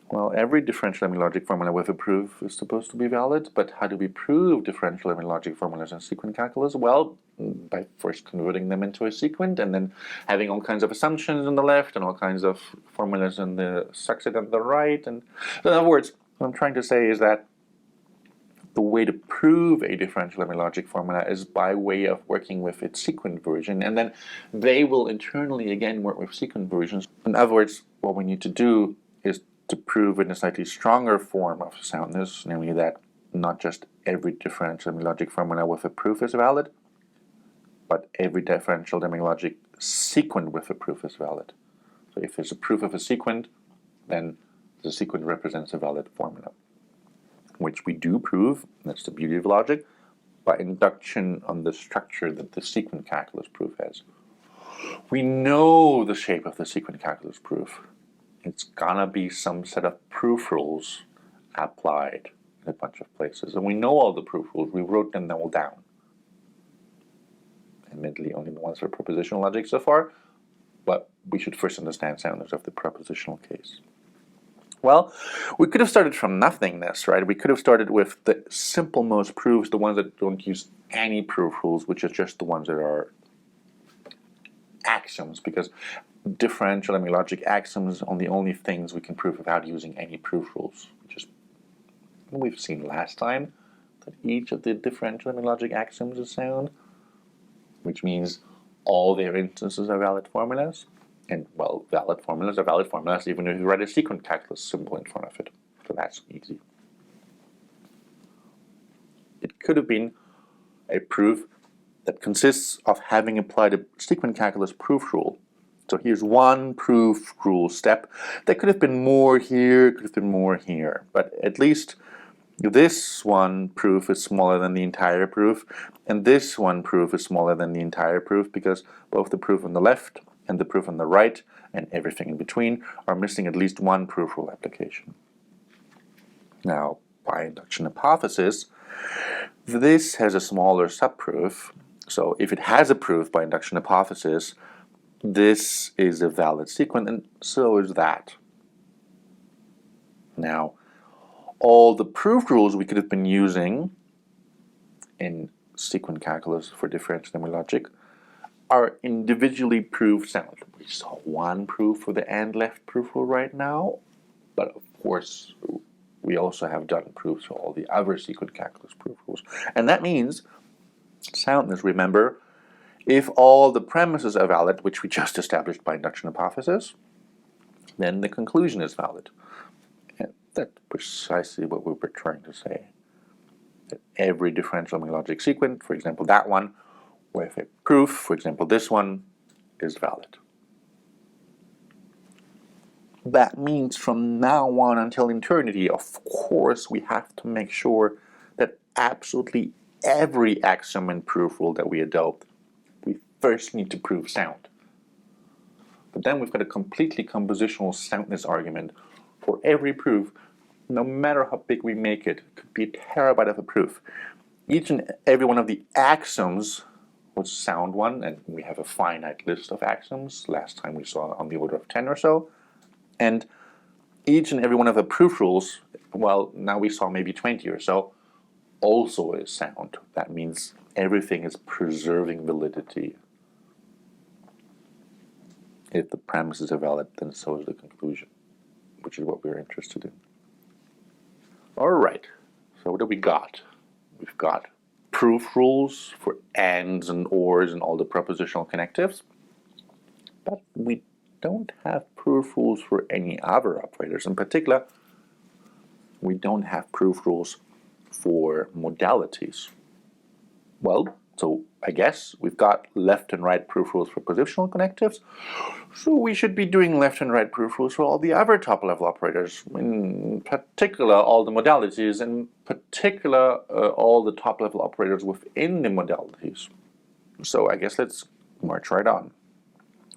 Well, every differential logic formula with a proof is supposed to be valid, but how do we prove differential logic formulas in sequent calculus? Well, by first converting them into a sequent and then having all kinds of assumptions on the left and all kinds of formulas in the success on the right. And in other words, what I'm trying to say is that the way to prove a differential logic formula is by way of working with its sequent version, and then they will internally again work with sequent versions. In other words, what we need to do is to prove in a slightly stronger form of soundness, namely that not just every differential logic formula with a proof is valid, but every differential logic sequent with a proof is valid. So if there's a proof of a sequent, then the sequent represents a valid formula, which we do prove, that's the beauty of logic, by induction on the structure that the sequent calculus proof has. We know the shape of the sequent calculus proof. It's gonna be some set of proof rules applied in a bunch of places. And we know all the proof rules. We wrote them all down. Admittedly, only the ones for propositional logic so far, but we should first understand soundness of the propositional case. Well, we could have started from nothingness, right? We could have started with the simple most proofs, the ones that don't use any proof rules, which are just the ones that are axioms, because differential logic axioms are the only things we can prove without using any proof rules. We've seen last time that each of the differential logic axioms is sound, which means all their instances are valid formulas. And, well, valid formulas are valid formulas even if you write a sequent calculus symbol in front of it. So that's easy. It could have been a proof that consists of having applied a sequent calculus proof rule. So here's one proof rule step. There could have been more here, could have been more here. But at least this one proof is smaller than the entire proof, and this one proof is smaller than the entire proof, because both the proof on the left and the proof on the right and everything in between are missing at least one proof rule application. Now, by induction hypothesis, this has a smaller subproof. So if it has a proof by induction hypothesis, this is a valid sequent, and so is that. Now, all the proof rules we could have been using in sequent calculus for differential logic are individually proved sound. We saw one proof for the and left proof rule right now, but of course we also have done proofs for all the other sequent calculus proof rules. And that means soundness, remember, if all the premises are valid, which we just established by induction hypothesis, then the conclusion is valid. And that's precisely what we were trying to say. That every differential logic sequent, for example that one, with a proof, for example this one, is valid. That means from now on until eternity, of course, we have to make sure that absolutely every axiom and proof rule that we adopt, we first need to prove sound. But then we've got a completely compositional soundness argument for every proof, no matter how big we make it. It could be a terabyte of a proof. Each and every one of the axioms was sound one, and we have a finite list of axioms. Last time we saw on the order of 10 or so. And each and every one of the proof rules, well, now we saw maybe 20 or so, also is sound. That means everything is preserving validity. If the premises are valid, then so is the conclusion, which is what we're interested in. All right, so what do we got? We've got proof rules for ands and ors and all the propositional connectives, but we don't have proof rules for any other operators. In particular, we don't have proof rules for modalities. Well, so I guess we've got left and right proof rules for positional connectives, so we should be doing left and right proof rules for all the other top-level operators, in particular all the modalities, in particular all the top-level operators within the modalities. So I guess let's march right on.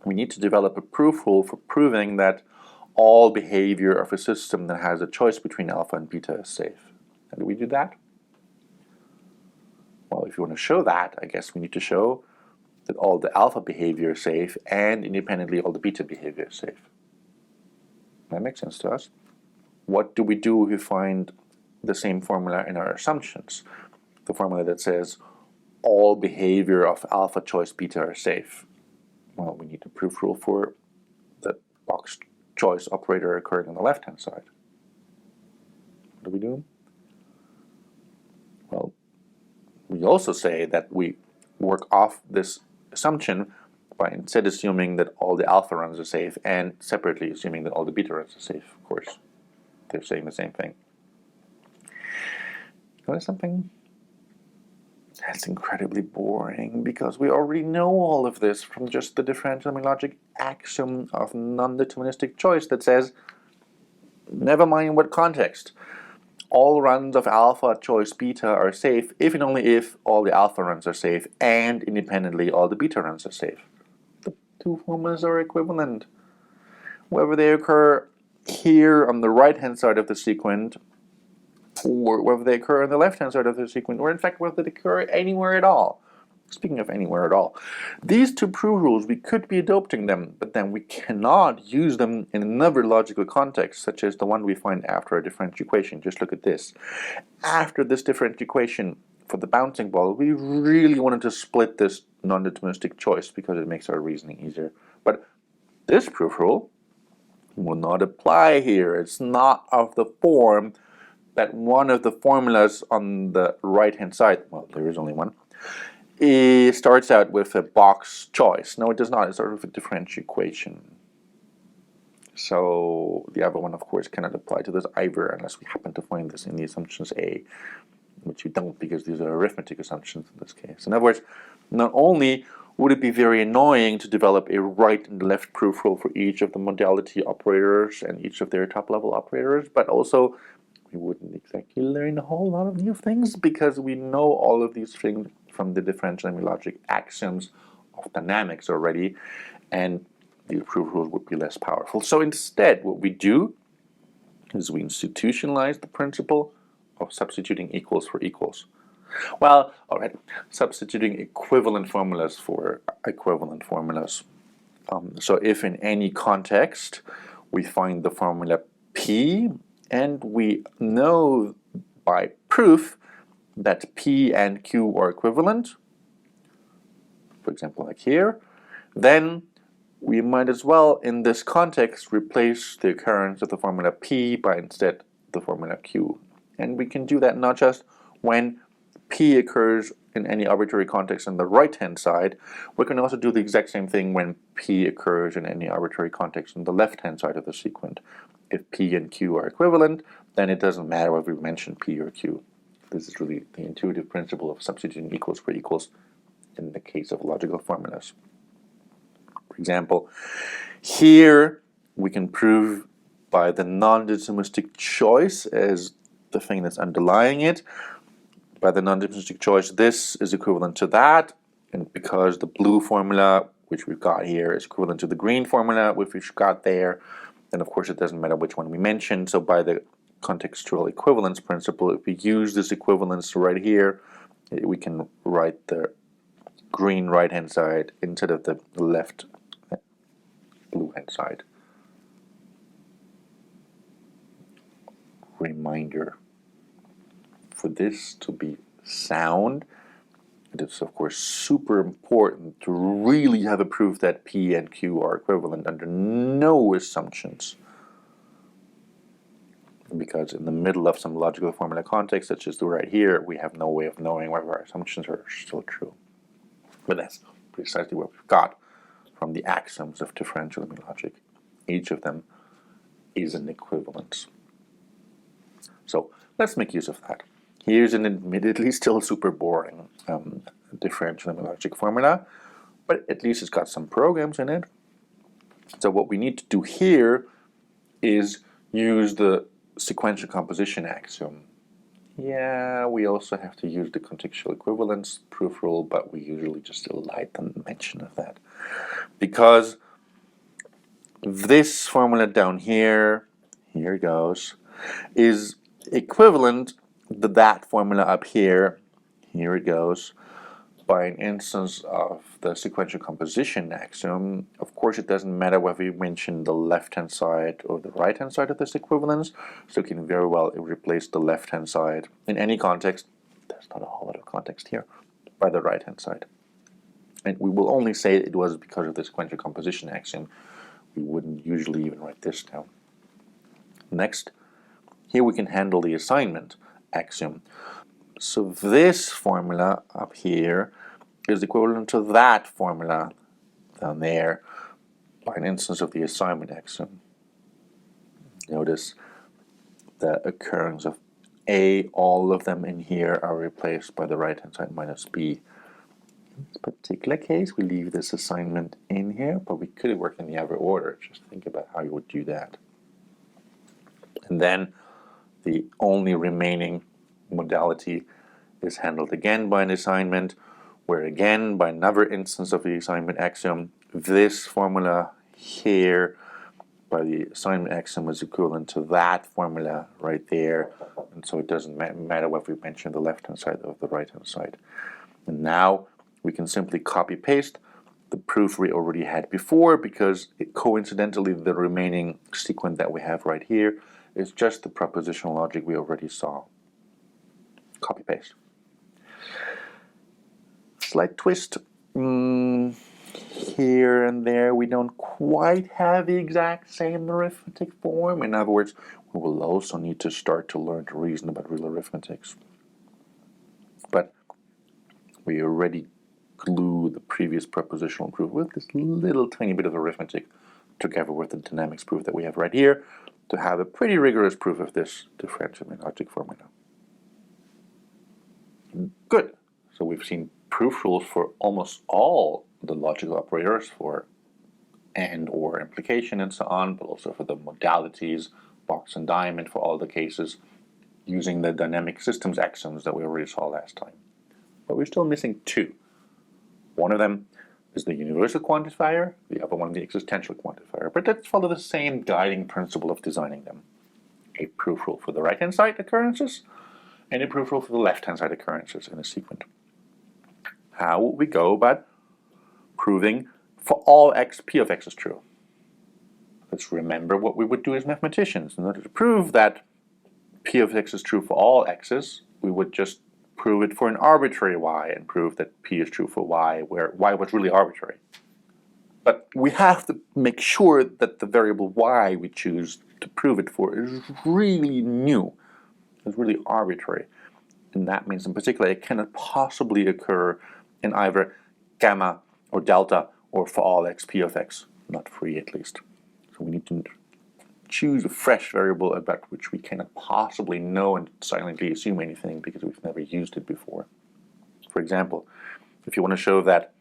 We need to develop a proof rule for proving that all behavior of a system that has a choice between alpha and beta is safe. How do we do that? Well, if you want to show that, I guess we need to show that all the alpha behavior is safe and independently all the beta behavior is safe. That makes sense to us. What do we do if we find the same formula in our assumptions? The formula that says all behavior of alpha choice beta are safe. Well, we need a proof rule for the box choice operator occurring on the left-hand side. What do we do? Well, we also say that we work off this assumption by instead assuming that all the alpha runs are safe and separately assuming that all the beta runs are safe, of course. They're saying the same thing. Notice something? That's incredibly boring because we already know all of this from just the differential logic axiom of non-deterministic choice that says, never mind in what context, all runs of alpha choice beta are safe if and only if all the alpha runs are safe and independently all the beta runs are safe. The two formulas are equivalent. Whether they occur here on the right-hand side of the sequent, or whether they occur on the left-hand side of the sequent, or in fact whether they occur anywhere at all. Speaking of anywhere at all, these two proof rules, we could be adopting them, but then we cannot use them in another logical context, such as the one we find after a differential equation. Just look at this. After this differential equation for the bouncing ball, we really wanted to split this non-deterministic choice because it makes our reasoning easier. But this proof rule will not apply here. It's not of the form that one of the formulas on the right-hand side, well, there is only one, it starts out with a box choice. No, it does not. It starts with a differential equation. So the other one, of course, cannot apply to this either unless we happen to find this in the assumptions A, which we don't because these are arithmetic assumptions in this case. In other words, not only would it be very annoying to develop a right and left proof rule for each of the modality operators and each of their top-level operators, but also we wouldn't exactly learn a whole lot of new things because we know all of these things from the differential logic axioms of dynamics already, and the proof rules would be less powerful. So instead, what we do is we institutionalize the principle of substituting equals for equals. Well, all right, substituting equivalent formulas for equivalent formulas. So if in any context we find the formula P, and we know by proof that P and Q are equivalent, for example like here, then we might as well in this context replace the occurrence of the formula P by instead the formula Q. And we can do that not just when P occurs in any arbitrary context on the right-hand side, we can also do the exact same thing when P occurs in any arbitrary context on the left-hand side of the sequent. If P and Q are equivalent, then it doesn't matter whether we mention P or Q. This is really the intuitive principle of substituting equals for equals in the case of logical formulas. For example, here we can prove by the non-deterministic choice as the thing that's underlying it. By the non-deterministic choice, this is equivalent to that, and because the blue formula, which we've got here, is equivalent to the green formula, which we've got there, then of course it doesn't matter which one we mention. So by the contextual equivalence principle, if we use this equivalence right here, we can write the green right-hand side instead of the left blue-hand side. Reminder, for this to be sound, it is of course super important to really have a proof that P and Q are equivalent under no assumptions. Because in the middle of some logical formula context, such as the right here, we have no way of knowing whether our assumptions are still true. But that's precisely what we've got from the axioms of differential logic. Each of them is an equivalence. So let's make use of that. Here's an admittedly still super boring differential logic formula, but at least it's got some programs in it. So what we need to do here is use the sequential composition axiom. Yeah, we also have to use the contextual equivalence proof rule, but we usually just elide the mention of that. Because this formula down here, here it goes, is equivalent to that formula up here, here it goes, by an instance of the sequential composition axiom. Of course, it doesn't matter whether you mention the left-hand side or the right-hand side of this equivalence, so you can very well replace the left-hand side in any context, there's not a whole lot of context here, by the right-hand side. And we will only say it was because of the sequential composition axiom. We wouldn't usually even write this down. Next, here we can handle the assignment axiom. So this formula up here is equivalent to that formula down there by an instance of the assignment axiom. Notice the occurrence of A, all of them in here are replaced by the right-hand side minus B. In this particular case, we leave this assignment in here, but we could have worked in the other order. Just think about how you would do that. And then the only remaining modality is handled again by an assignment, where again, by another instance of the assignment axiom, this formula here by the assignment axiom is equivalent to that formula right there. And so it doesn't matter whether we mention the left-hand side or the right-hand side. And now we can simply copy-paste the proof we already had before, because coincidentally the remaining sequence that we have right here is just the propositional logic we already saw. Copy-paste. Slight twist. Here and there we don't quite have the exact same arithmetic form. In other words, we will also need to start to learn to reason about real arithmetics. But we already glue the previous propositional proof with this little tiny bit of arithmetic together with the dynamics proof that we have right here to have a pretty rigorous proof of this differential logic formula. Good. So we've seen proof rules for almost all the logical operators for and or implication and so on, but also for the modalities, box and diamond for all the cases, using the dynamic systems axioms that we already saw last time. But we're still missing two. One of them is the universal quantifier, the other one the existential quantifier. But let's follow the same guiding principle of designing them. A proof rule for the right-hand side occurrences, and a proof rule for the left-hand side occurrences in a sequence. How would we go about proving for all x, p of x is true? Let's remember what we would do as mathematicians. In order to prove that p of x is true for all x's, we would just prove it for an arbitrary y and prove that p is true for y, where y was really arbitrary. But we have to make sure that the variable y we choose to prove it for is really new, is really arbitrary. And that means in particular it cannot possibly occur in either gamma or delta or for all x, p of x, not free at least. So we need to choose a fresh variable about which we cannot possibly know and silently assume anything because we've never used it before. For example, if you want to show that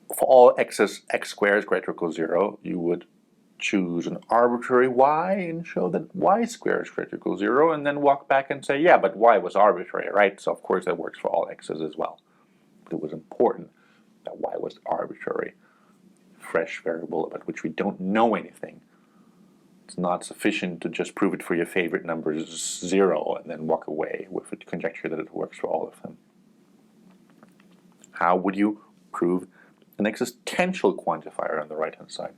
for all x's, x squared is greater or equal to 0, you would choose an arbitrary y and show that y squared is greater or equal to 0, and then walk back and say, yeah, but y was arbitrary, right? So of course that works for all x's as well. But it was important that y was arbitrary, fresh variable about which we don't know anything. It's not sufficient to just prove it for your favorite numbers 0 and then walk away with a conjecture that it works for all of them. How would you prove an existential quantifier on the right-hand side,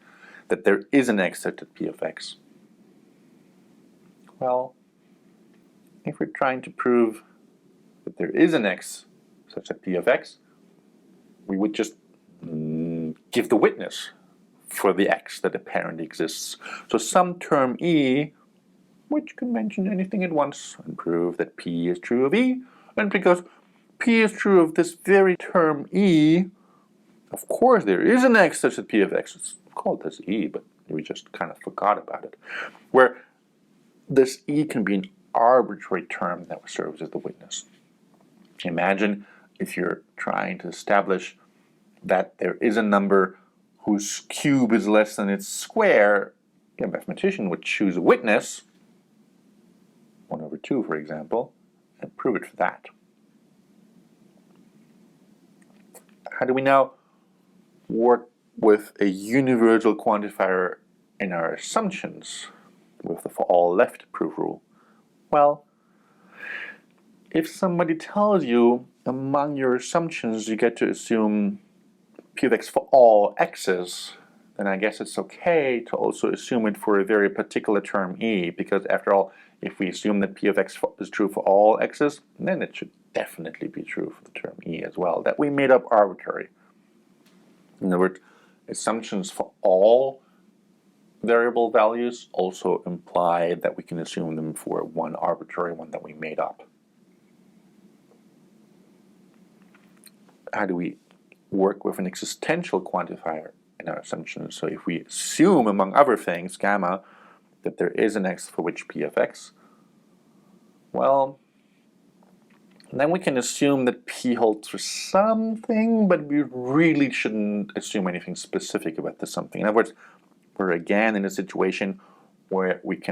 that there is an x such that p of x? Well, if we're trying to prove that there is an x such that p of x, we would just give the witness for the x that apparently exists. So some term e, which can mention anything at once, and prove that p is true of e, and because p is true of this very term e, of course there is an x such that p of x. It's called this e, but we just kind of forgot about it. Where this e can be an arbitrary term that serves as the witness. Imagine if you're trying to establish that there is a number whose cube is less than its square. A mathematician would choose a witness, 1/2, for example, and prove it for that. How do we now work with a universal quantifier in our assumptions with the for all left proof rule? Well, if somebody tells you among your assumptions you get to assume p of x for all x's, then I guess it's okay to also assume it for a very particular term e, because after all, if we assume that p of x is true for all x's, then it should definitely be true for the term e as well, that we made up arbitrary. In other words, assumptions for all variable values also imply that we can assume them for one arbitrary one that we made up. How do we work with an existential quantifier in our assumptions? So if we assume, among other things, gamma, that there is an x for which p of x, well, then we can assume that p holds for something, but we really shouldn't assume anything specific about the something. In other words, we're again in a situation where we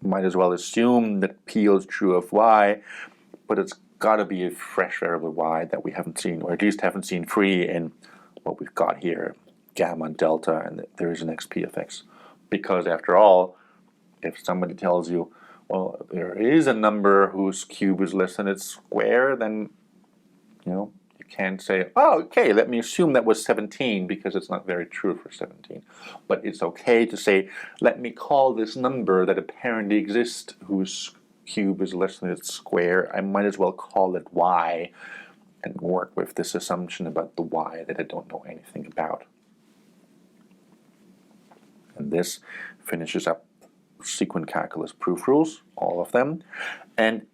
might as well assume that p is true of y, but it's got to be a fresh variable y that we haven't seen, or at least haven't seen free in what we've got here, gamma and delta, and there is an xp of x. Because after all, if somebody tells you, well, there is a number whose cube is less than its square, then you can't say, oh, okay, let me assume that was 17, because it's not very true for 17. But it's okay to say, let me call this number that apparently exists whose cube is less than its square, I might as well call it y and work with this assumption about the y that I don't know anything about. And this finishes up sequent calculus proof rules, all of them. And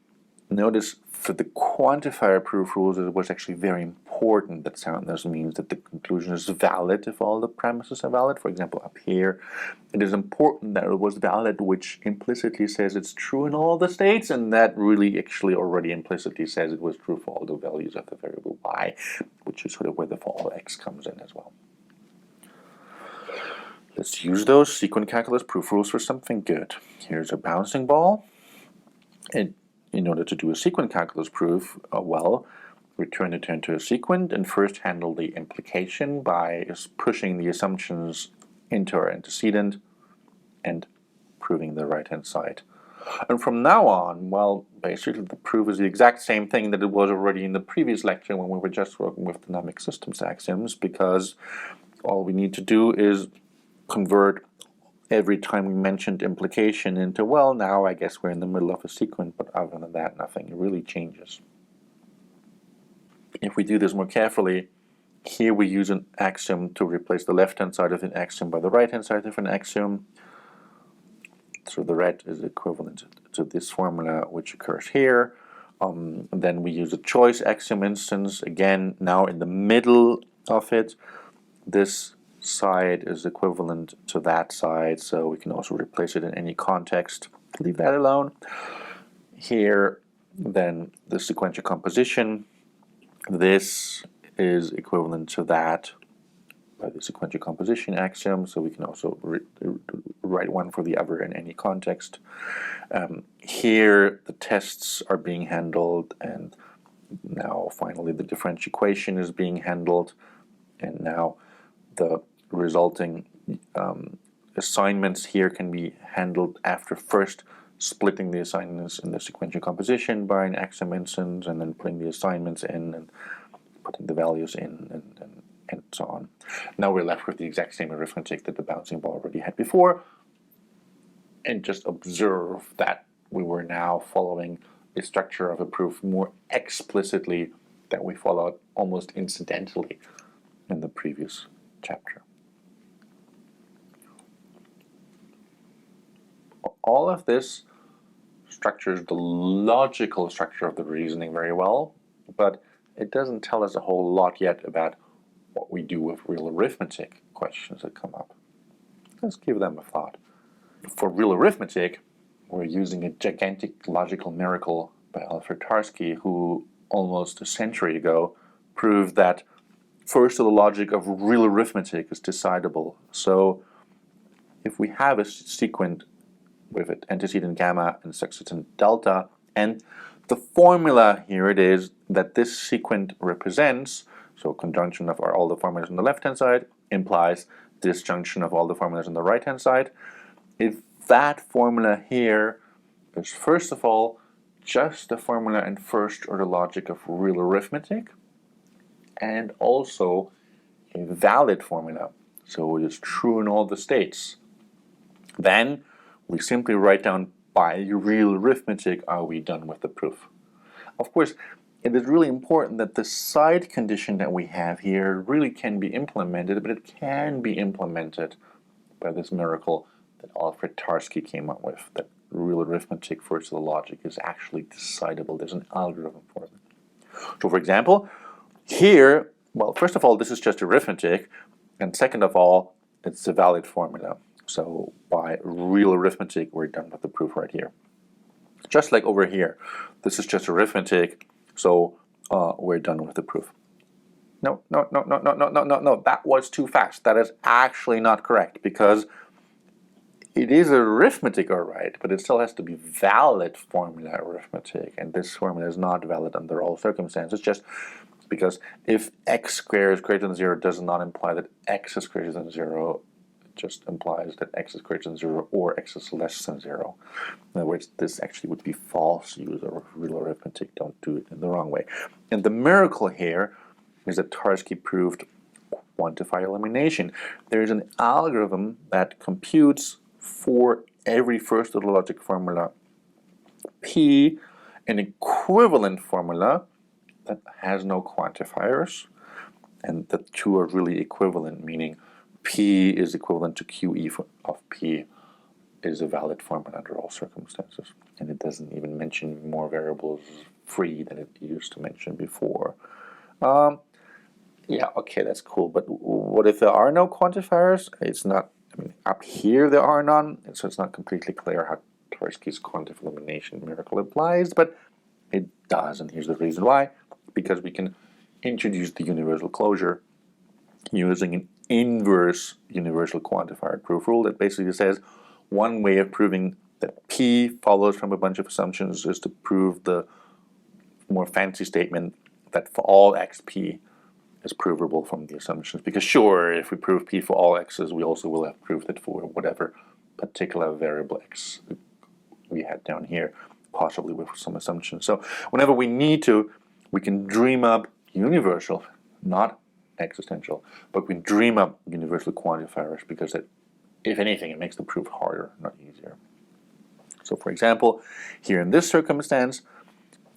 notice for the quantifier proof rules, it was actually very important that soundness means that the conclusion is valid if all the premises are valid. For example, up here, it is important that it was valid, which implicitly says it's true in all the states, and that really actually already implicitly says it was true for all the values of the variable y, which is sort of where the for all x comes in as well. Let's use those sequent calculus proof rules for something good. Here's a bouncing ball. In order to do a sequent calculus proof, we turn it into a sequent and first handle the implication by pushing the assumptions into our antecedent and proving the right-hand side. And from now on, well, basically the proof is the exact same thing that it was already in the previous lecture when we were just working with dynamic systems axioms, because all we need to do is convert every time we mentioned implication into, well, now I guess we're in the middle of a sequent, but other than that, nothing really changes. If we do this more carefully, here we use an axiom to replace the left-hand side of an axiom by the right-hand side of an axiom. So the red is equivalent to this formula, which occurs here. And then we use a choice axiom instance, again, now in the middle of it. This side is equivalent to that side, so we can also replace it in any context. Leave that alone. Here, then, the sequential composition. This is equivalent to that by the sequential composition axiom, so we can also write one for the other in any context. Here, the tests are being handled, and now finally the differential equation is being handled, and now the resulting assignments here can be handled after first splitting the assignments in the sequential composition by an axiom instance, and then putting the assignments in and putting the values in, and so on. Now we're left with the exact same arithmetic that the bouncing ball already had before, and just observe that we were now following a structure of a proof more explicitly than we followed almost incidentally in the previous chapter. All of this structures the logical structure of the reasoning very well, but it doesn't tell us a whole lot yet about what we do with real arithmetic questions that come up. Let's give them a thought. For real arithmetic, we're using a gigantic logical miracle by Alfred Tarski, who almost a century ago proved that first, the logic of real arithmetic is decidable. So if we have a sequent with an antecedent gamma and successor delta, and the formula here it is that this sequent represents, so conjunction of all the formulas on the left-hand side implies disjunction of all the formulas on the right-hand side. If that formula here is first of all just the formula and first-order logic of real arithmetic, and also a valid formula, so it is true in all the states, then we simply write down by real arithmetic are we done with the proof. Of course, it is really important that the side condition that we have here really can be implemented, but it can be implemented by this miracle that Alfred Tarski came up with, that real arithmetic first order logic is actually decidable. There's an algorithm for it. So for example, here, well, first of all, this is just arithmetic, and second of all, it's a valid formula. So by real arithmetic, we're done with the proof right here. Just like over here, this is just arithmetic, so we're done with the proof. No, that was too fast. That is actually not correct, because it is arithmetic, all right, but it still has to be valid formula arithmetic, and this formula is not valid under all circumstances, just because if x squared is greater than 0 does not imply that x is greater than 0. It just implies that x is greater than 0 or x is less than 0. In other words, this actually would be false use of real arithmetic. Don't do it in the wrong way. And the miracle here is that Tarski proved quantifier elimination. There is an algorithm that computes for every first order logic formula P an equivalent formula that has no quantifiers, and the two are really equivalent, meaning P is equivalent to QE of P is a valid formula under all circumstances, and it doesn't even mention more variables free than it used to mention before. Yeah, okay, that's cool, but what if there are no quantifiers? It's not, I mean, up here there are none, and so it's not completely clear how Tarski's quantifier elimination miracle applies, but it does, and here's the reason why. Because we can introduce the universal closure using an inverse universal quantifier proof rule that basically says one way of proving that P follows from a bunch of assumptions is to prove the more fancy statement that for all xp is provable from the assumptions. Because sure, if we prove P for all x's, we also will have proved it for whatever particular variable x we had down here, possibly with some assumptions. So whenever we need to, we can dream up universal, not existential, but we dream up universal quantifiers because it, if anything, it makes the proof harder, not easier. So for example, here in this circumstance,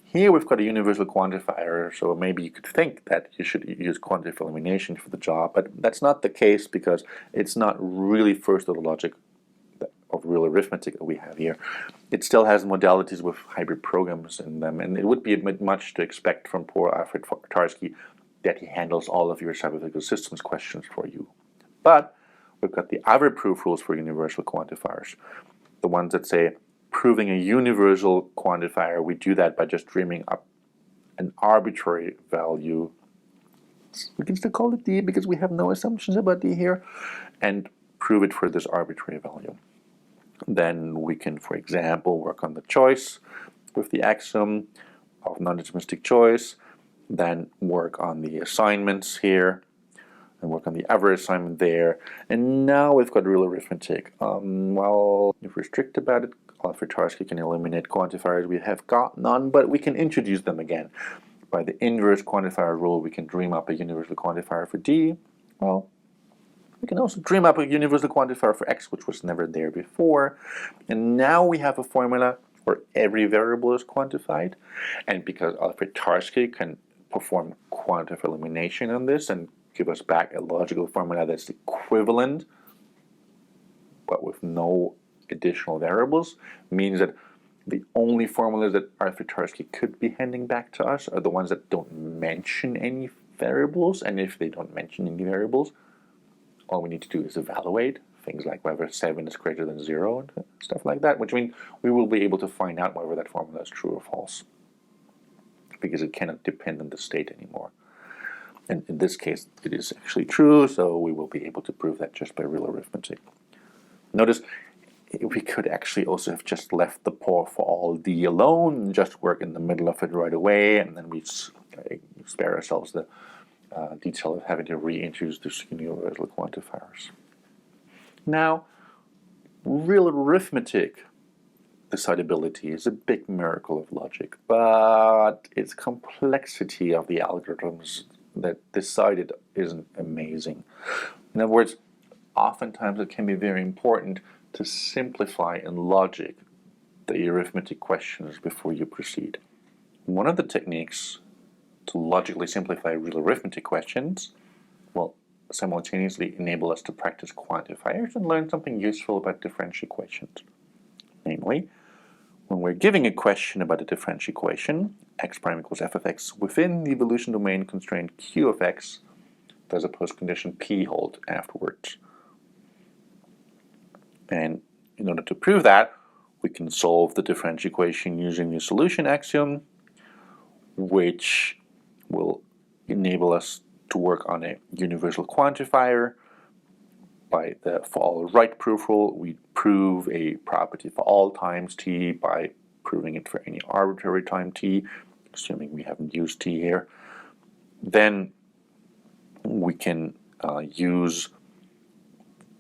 here we've got a universal quantifier, so maybe you could think that you should use quantifier elimination for the job, but that's not the case because it's not really first order logic of real arithmetic that we have here. It still has modalities with hybrid programs in them, and it would be a bit much to expect from poor Alfred Tarski that he handles all of your cyberphysical systems questions for you. But we've got the other proof rules for universal quantifiers, the ones that say proving a universal quantifier, we do that by just dreaming up an arbitrary value. We can still call it D because we have no assumptions about D here, and prove it for this arbitrary value. Then we can, for example, work on the choice with the axiom of non-deterministic choice, then work on the assignments here, and work on the other assignment there. And now we've got real arithmetic. Well, if we're strict about it, Alfred Tarski can eliminate quantifiers. We have got none, but we can introduce them again. By the inverse quantifier rule, we can dream up a universal quantifier for D. Well, we can also dream up a universal quantifier for x, which was never there before. And now we have a formula where every variable is quantified. And because Alfred Tarski can perform quantifier elimination on this and give us back a logical formula that's equivalent, but with no additional variables, means that the only formulas that Alfred Tarski could be handing back to us are the ones that don't mention any variables. And if they don't mention any variables, all we need to do is evaluate things like whether 7 is greater than 0 and stuff like that, which means we will be able to find out whether that formula is true or false, because it cannot depend on the state anymore. And in this case, it is actually true, so we will be able to prove that just by real arithmetic. Notice, we could actually also have just left the for all d alone and just work in the middle of it right away, and then we spare ourselves the detail of having to reintroduce the universal quantifiers. Now, real arithmetic decidability is a big miracle of logic, but its complexity of the algorithms that decide it isn't amazing. In other words, oftentimes it can be very important to simplify in logic the arithmetic questions before you proceed. One of the techniques to logically simplify real arithmetic questions will simultaneously enable us to practice quantifiers and learn something useful about differential equations. Namely, when we're giving a question about a differential equation, x prime equals f of x, within the evolution domain constraint q of x, does a postcondition p hold afterwards. And in order to prove that, we can solve the differential equation using the solution axiom, which will enable us to work on a universal quantifier. By the for all right proof rule, we prove a property for all times t by proving it for any arbitrary time t, assuming we haven't used t here. Then we can use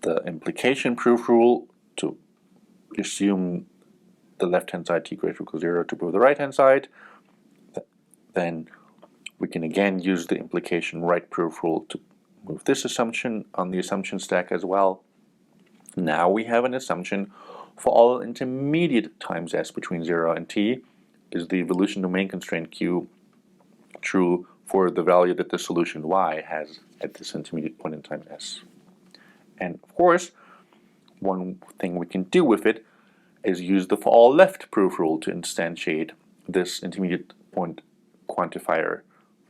the implication proof rule to assume the left-hand side t greater or equal to 0 to prove the right-hand side. Then we can again use the implication right proof rule to move this assumption on the assumption stack as well. Now we have an assumption for all intermediate times s between 0 and t is the evolution domain constraint q true for the value that the solution y has at this intermediate point in time s. And of course, one thing we can do with it is use the for all left proof rule to instantiate this intermediate point quantifier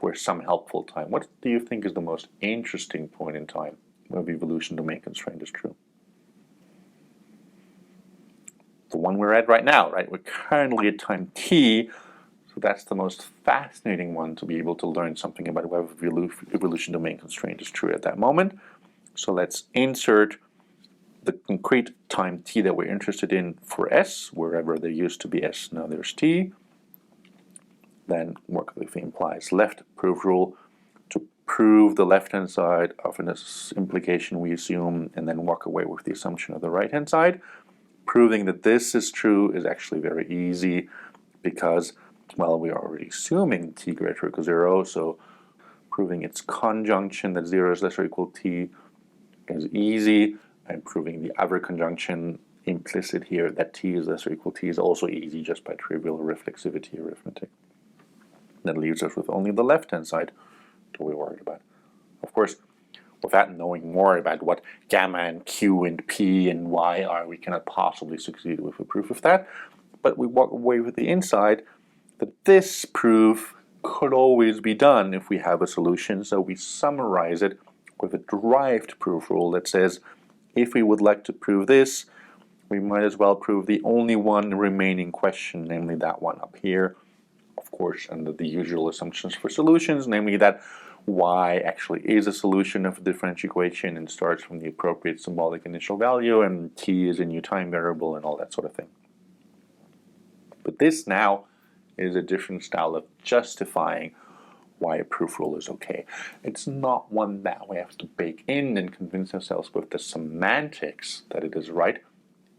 for some helpful time. What do you think is the most interesting point in time where the evolution domain constraint is true? The one we're at right now, right? We're currently at time t, so that's the most fascinating one to be able to learn something about whether the evolution domain constraint is true at that moment. So let's insert the concrete time t that we're interested in for s, wherever there used to be s, now there's t. Then work with the implies left proof rule to prove the left-hand side of an implication we assume, and then walk away with the assumption of the right-hand side. Proving that this is true is actually very easy because, well, we are already assuming t greater or equal to 0, so proving its conjunction that 0 is less or equal to t is easy, and proving the other conjunction implicit here that t is less or equal to t is also easy just by trivial reflexivity arithmetic. That leaves us with only the left-hand side to be worried about. Of course, without knowing more about what gamma and q and p and y are, we cannot possibly succeed with a proof of that. But we walk away with the insight that this proof could always be done if we have a solution, so we summarize it with a derived proof rule that says if we would like to prove this, we might as well prove the only one remaining question, namely that one up here. Of course, under the usual assumptions for solutions, namely that y actually is a solution of a differential equation and starts from the appropriate symbolic initial value, and t is a new time variable and all that sort of thing. But this now is a different style of justifying why a proof rule is okay. It's not one that we have to bake in and convince ourselves with the semantics that it is right.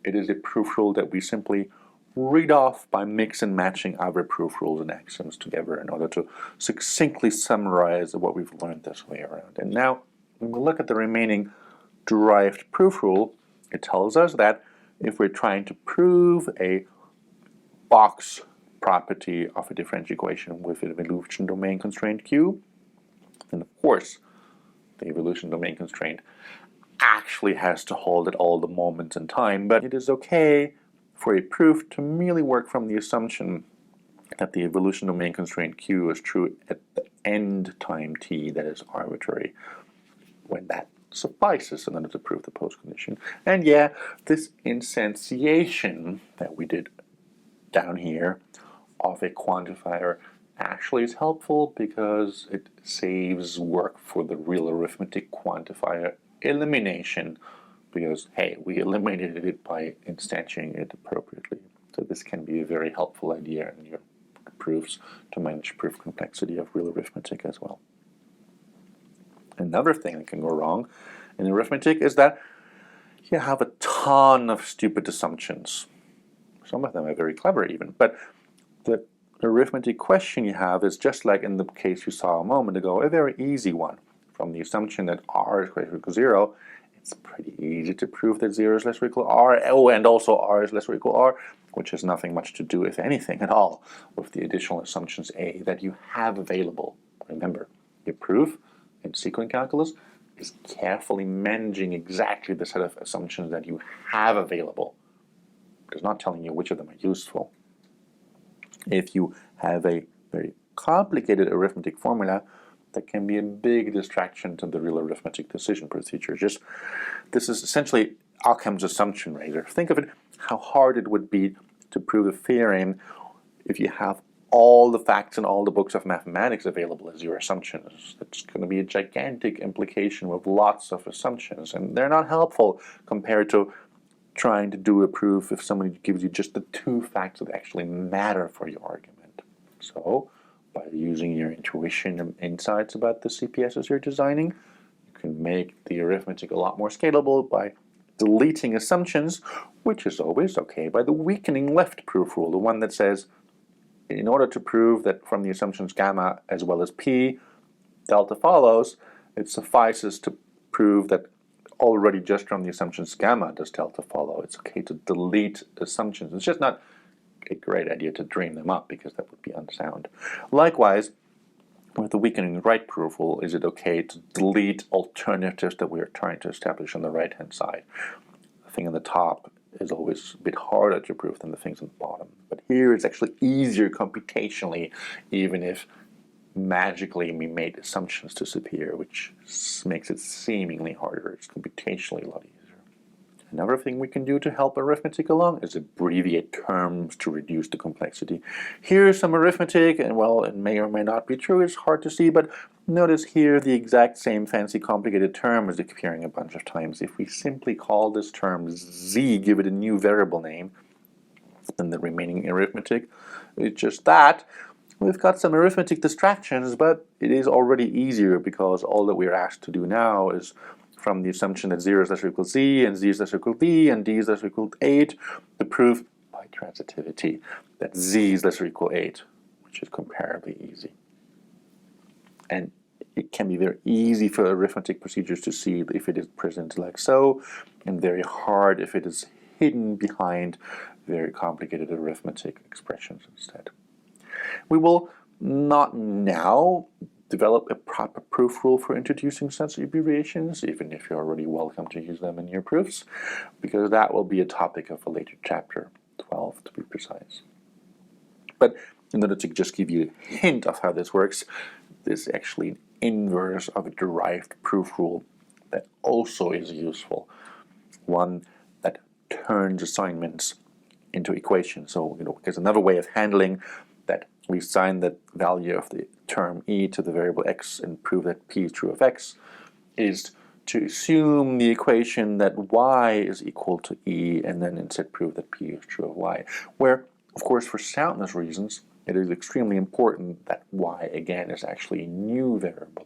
It is a proof rule that we simply read off by mix and matching other proof rules and axioms together in order to succinctly summarize what we've learned this way around. And now, when we look at the remaining derived proof rule, it tells us that if we're trying to prove a box property of a differential equation with an evolution domain constraint q, then of course the evolution domain constraint actually has to hold at all the moments in time, but it is okay for a proof to merely work from the assumption that the evolution domain constraint q is true at the end time t that is arbitrary, when that suffices in order to prove the postcondition. And yeah, this instantiation that we did down here of a quantifier actually is helpful because it saves work for the real arithmetic quantifier elimination because, hey, we eliminated it by instantiating it appropriately. So this can be a very helpful idea in your proofs to manage proof complexity of real arithmetic as well. Another thing that can go wrong in arithmetic is that you have a ton of stupid assumptions. Some of them are very clever even, but the arithmetic question you have is just like in the case you saw a moment ago, a very easy one. From the assumption that r is greater or equal to 0, it's pretty easy to prove that 0 is less or equal to r, and also r is less or equal to r, which has nothing much to do, if anything at all, with the additional assumptions A that you have available. Remember, your proof in sequent calculus is carefully managing exactly the set of assumptions that you have available. It's not telling you which of them are useful. If you have a very complicated arithmetic formula, that can be a big distraction to the real arithmetic decision procedure. This is essentially Occam's assumption razor. Think of it, how hard it would be to prove a theorem if you have all the facts in all the books of mathematics available as your assumptions. It's going to be a gigantic implication with lots of assumptions, and they're not helpful compared to trying to do a proof if somebody gives you just the two facts that actually matter for your argument. So, by using your intuition and insights about the CPSs you're designing, you can make the arithmetic a lot more scalable by deleting assumptions, which is always okay, by the weakening left proof rule, the one that says, in order to prove that from the assumptions gamma as well as p, delta follows, it suffices to prove that already just from the assumptions gamma does delta follow. It's okay to delete assumptions. It's just not a great idea to dream them up, because that would be unsound. Likewise, with the weakening right proof rule, is it okay to delete alternatives that we are trying to establish on the right-hand side? The thing on the top is always a bit harder to prove than the things on the bottom. But here it's actually easier computationally, even if magically we made assumptions disappear, which makes it seemingly harder. It's computationally a lot easier. Another thing we can do to help arithmetic along is abbreviate terms to reduce the complexity. Here's some arithmetic, and well, it may or may not be true, it's hard to see, but notice here the exact same fancy complicated term is appearing a bunch of times. If we simply call this term z, give it a new variable name, then the remaining arithmetic is just that. We've got some arithmetic distractions, but it is already easier because all that we're asked to do now is from the assumption that 0 is less or equal to z, and z is less or equal to b, and d is less or equal to 8, to prove by transitivity that z is less or equal to 8, which is comparably easy. And it can be very easy for arithmetic procedures to see if it is present like so, and very hard if it is hidden behind very complicated arithmetic expressions instead. We will not now develop a proper proof rule for introducing such abbreviations, even if you're already welcome to use them in your proofs, because that will be a topic of a later chapter, 12 to be precise. But in order to just give you a hint of how this works, this is actually an inverse of a derived proof rule that also is useful, one that turns assignments into equations. So, there's another way of handling that. We assign the value of the term e to the variable x and prove that p is true of x, is to assume the equation that y is equal to e, and then instead prove that p is true of y. Where, of course, for soundness reasons, it is extremely important that y, again, is actually a new variable.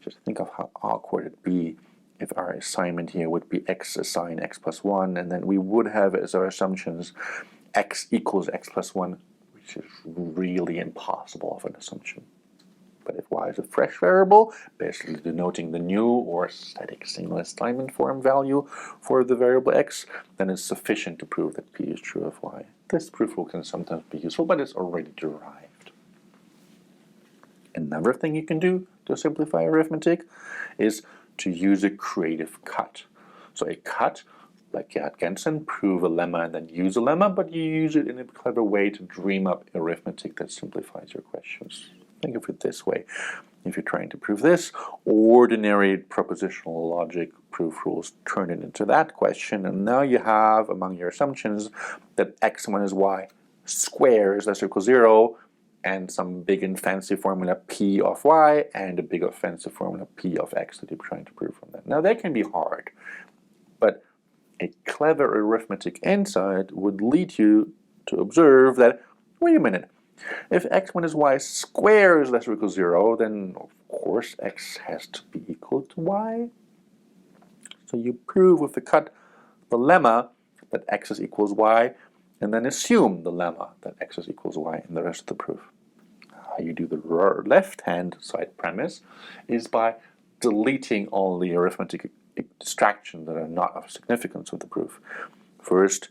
Just think of how awkward it'd be if our assignment here would be x assign x plus 1, and then we would have as our assumptions x equals x plus 1, which is really impossible of an assumption. But if y is a fresh variable, basically denoting the new or static single assignment form value for the variable x, then it's sufficient to prove that p is true of y. This proof rule can sometimes be useful, but it's already derived. Another thing you can do to simplify arithmetic is to use a creative cut. So a cut, like Gerhard Gentzen, prove a lemma and then use a lemma, but you use it in a clever way to dream up arithmetic that simplifies your questions. Think of it this way. If you're trying to prove this, ordinary propositional logic proof rules turn it into that question, and now you have among your assumptions that x minus y squared is less or equal to 0, and some big and fancy formula p of y, and a big or fancy formula p of x that you're trying to prove from that. Now that can be hard. But a clever arithmetic insight would lead you to observe that, wait a minute, if x minus y squared is less or equal to 0, then of course x has to be equal to y. So you prove with the cut the lemma that x is equals y, and then assume the lemma that x is equals y in the rest of the proof. How you do the left-hand side premise is by deleting all the arithmetic distractions that are not of significance with the proof. First,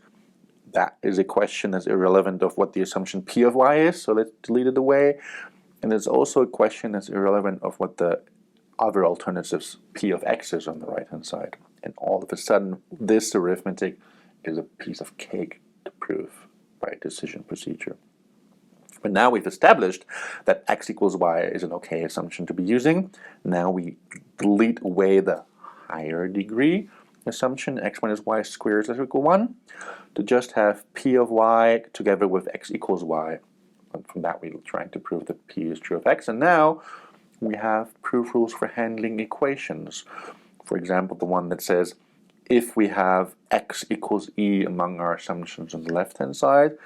that is a question that's irrelevant of what the assumption p of y is, so let's delete it away. And there's also a question that's irrelevant of what the other alternatives p of x is on the right-hand side. And all of a sudden, this arithmetic is a piece of cake to prove by a decision procedure. But now we've established that x equals y is an okay assumption to be using. Now we delete away the higher degree assumption, x minus y squared is less or equal to 1, to just have p of y together with x equals y. And from that we're trying to prove that p is true of x. And now we have proof rules for handling equations. For example, the one that says if we have x equals e among our assumptions on the left-hand side,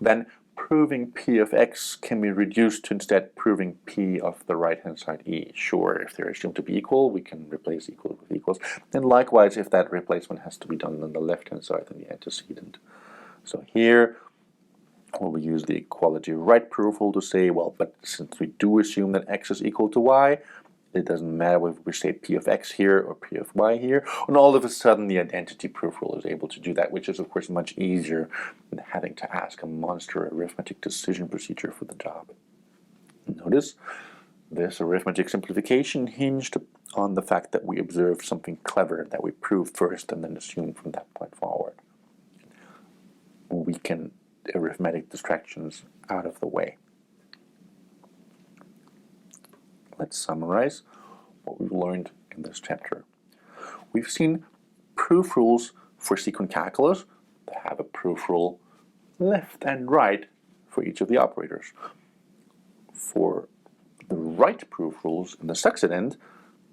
then proving p of x can be reduced to instead proving p of the right-hand side e. Sure, if they're assumed to be equal, we can replace equal with equals. And likewise, if that replacement has to be done on the left-hand side, then the antecedent. So here, we'll use the equality right proof rule to say, well, but since we do assume that x is equal to y, it doesn't matter whether we say p of x here or p of y here. And all of a sudden, the identity proof rule is able to do that, which is, of course, much easier than having to ask a monster arithmetic decision procedure for the job. Notice this arithmetic simplification hinged on the fact that we observed something clever that we proved first and then assumed from that point forward. We can arithmetic distractions out of the way. Let's summarize what we've learned in this chapter. We've seen proof rules for sequent calculus that have a proof rule left and right for each of the operators. For the right proof rules in the succedent,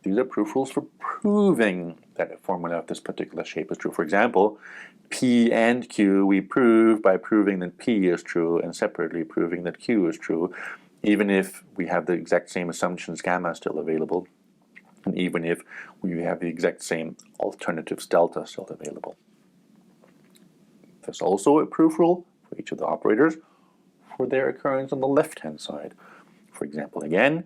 these are proof rules for proving that a formula of this particular shape is true. For example, P and Q we prove by proving that P is true and separately proving that Q is true, even if we have the exact same assumptions gamma still available, and even if we have the exact same alternatives delta still available. There's also a proof rule for each of the operators for their occurrence on the left-hand side. For example, again,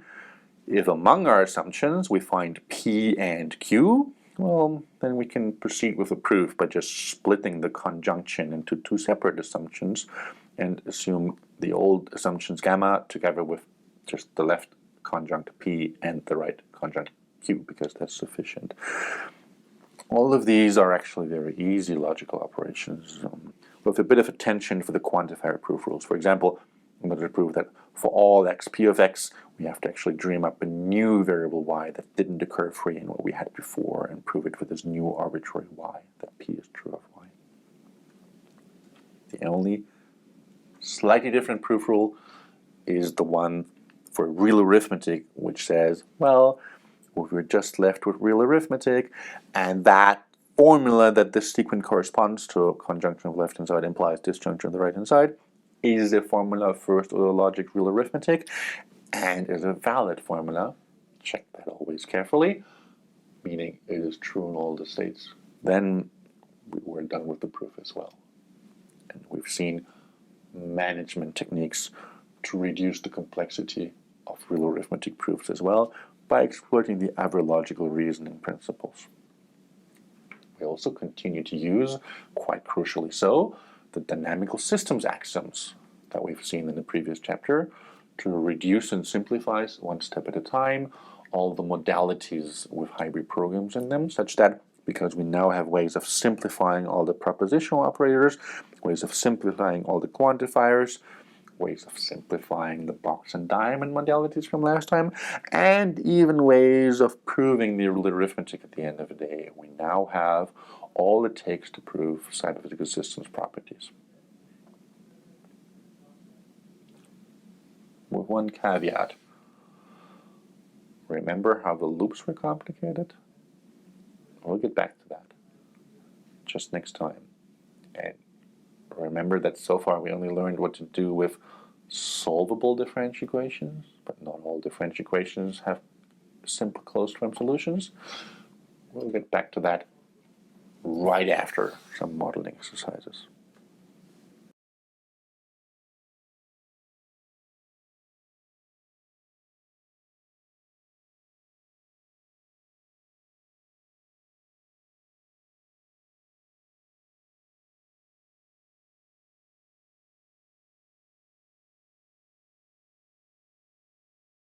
if among our assumptions we find P and Q, well, then we can proceed with the proof by just splitting the conjunction into two separate assumptions and assume the old assumptions gamma together with just the left conjunct P and the right conjunct Q, because that's sufficient. All of these are actually very easy logical operations with a bit of attention for the quantifier proof rules. For example, in order to prove that for all x p of x, we have to actually dream up a new variable y that didn't occur free in what we had before and prove it for this new arbitrary y, that p is true of y. The only slightly different proof rule is the one for real arithmetic, which says, well, we're just left with real arithmetic, and that formula that this sequent corresponds to, conjunction of left-hand side implies disjunction of the right-hand side, is a formula of first-order logic real arithmetic, and is a valid formula. Check that always carefully, meaning it is true in all the states. Then we're done with the proof as well. And we've seen management techniques to reduce the complexity of real arithmetic proofs as well by exploiting the other logical reasoning principles. We also continue to use, quite crucially so, the dynamical systems axioms that we've seen in the previous chapter to reduce and simplify one step at a time all the modalities with hybrid programs in them, such that because we now have ways of simplifying all the propositional operators, ways of simplifying all the quantifiers, ways of simplifying the box and diamond modalities from last time, and even ways of proving the arithmetic at the end of the day. We now have all it takes to prove cyberphysical systems properties. With one caveat. Remember how the loops were complicated? We'll get back to that. catch us next time. And remember that so far we only learned what to do with solvable differential equations, but not all differential equations have simple closed-form solutions. We'll get back to that right after some modeling exercises.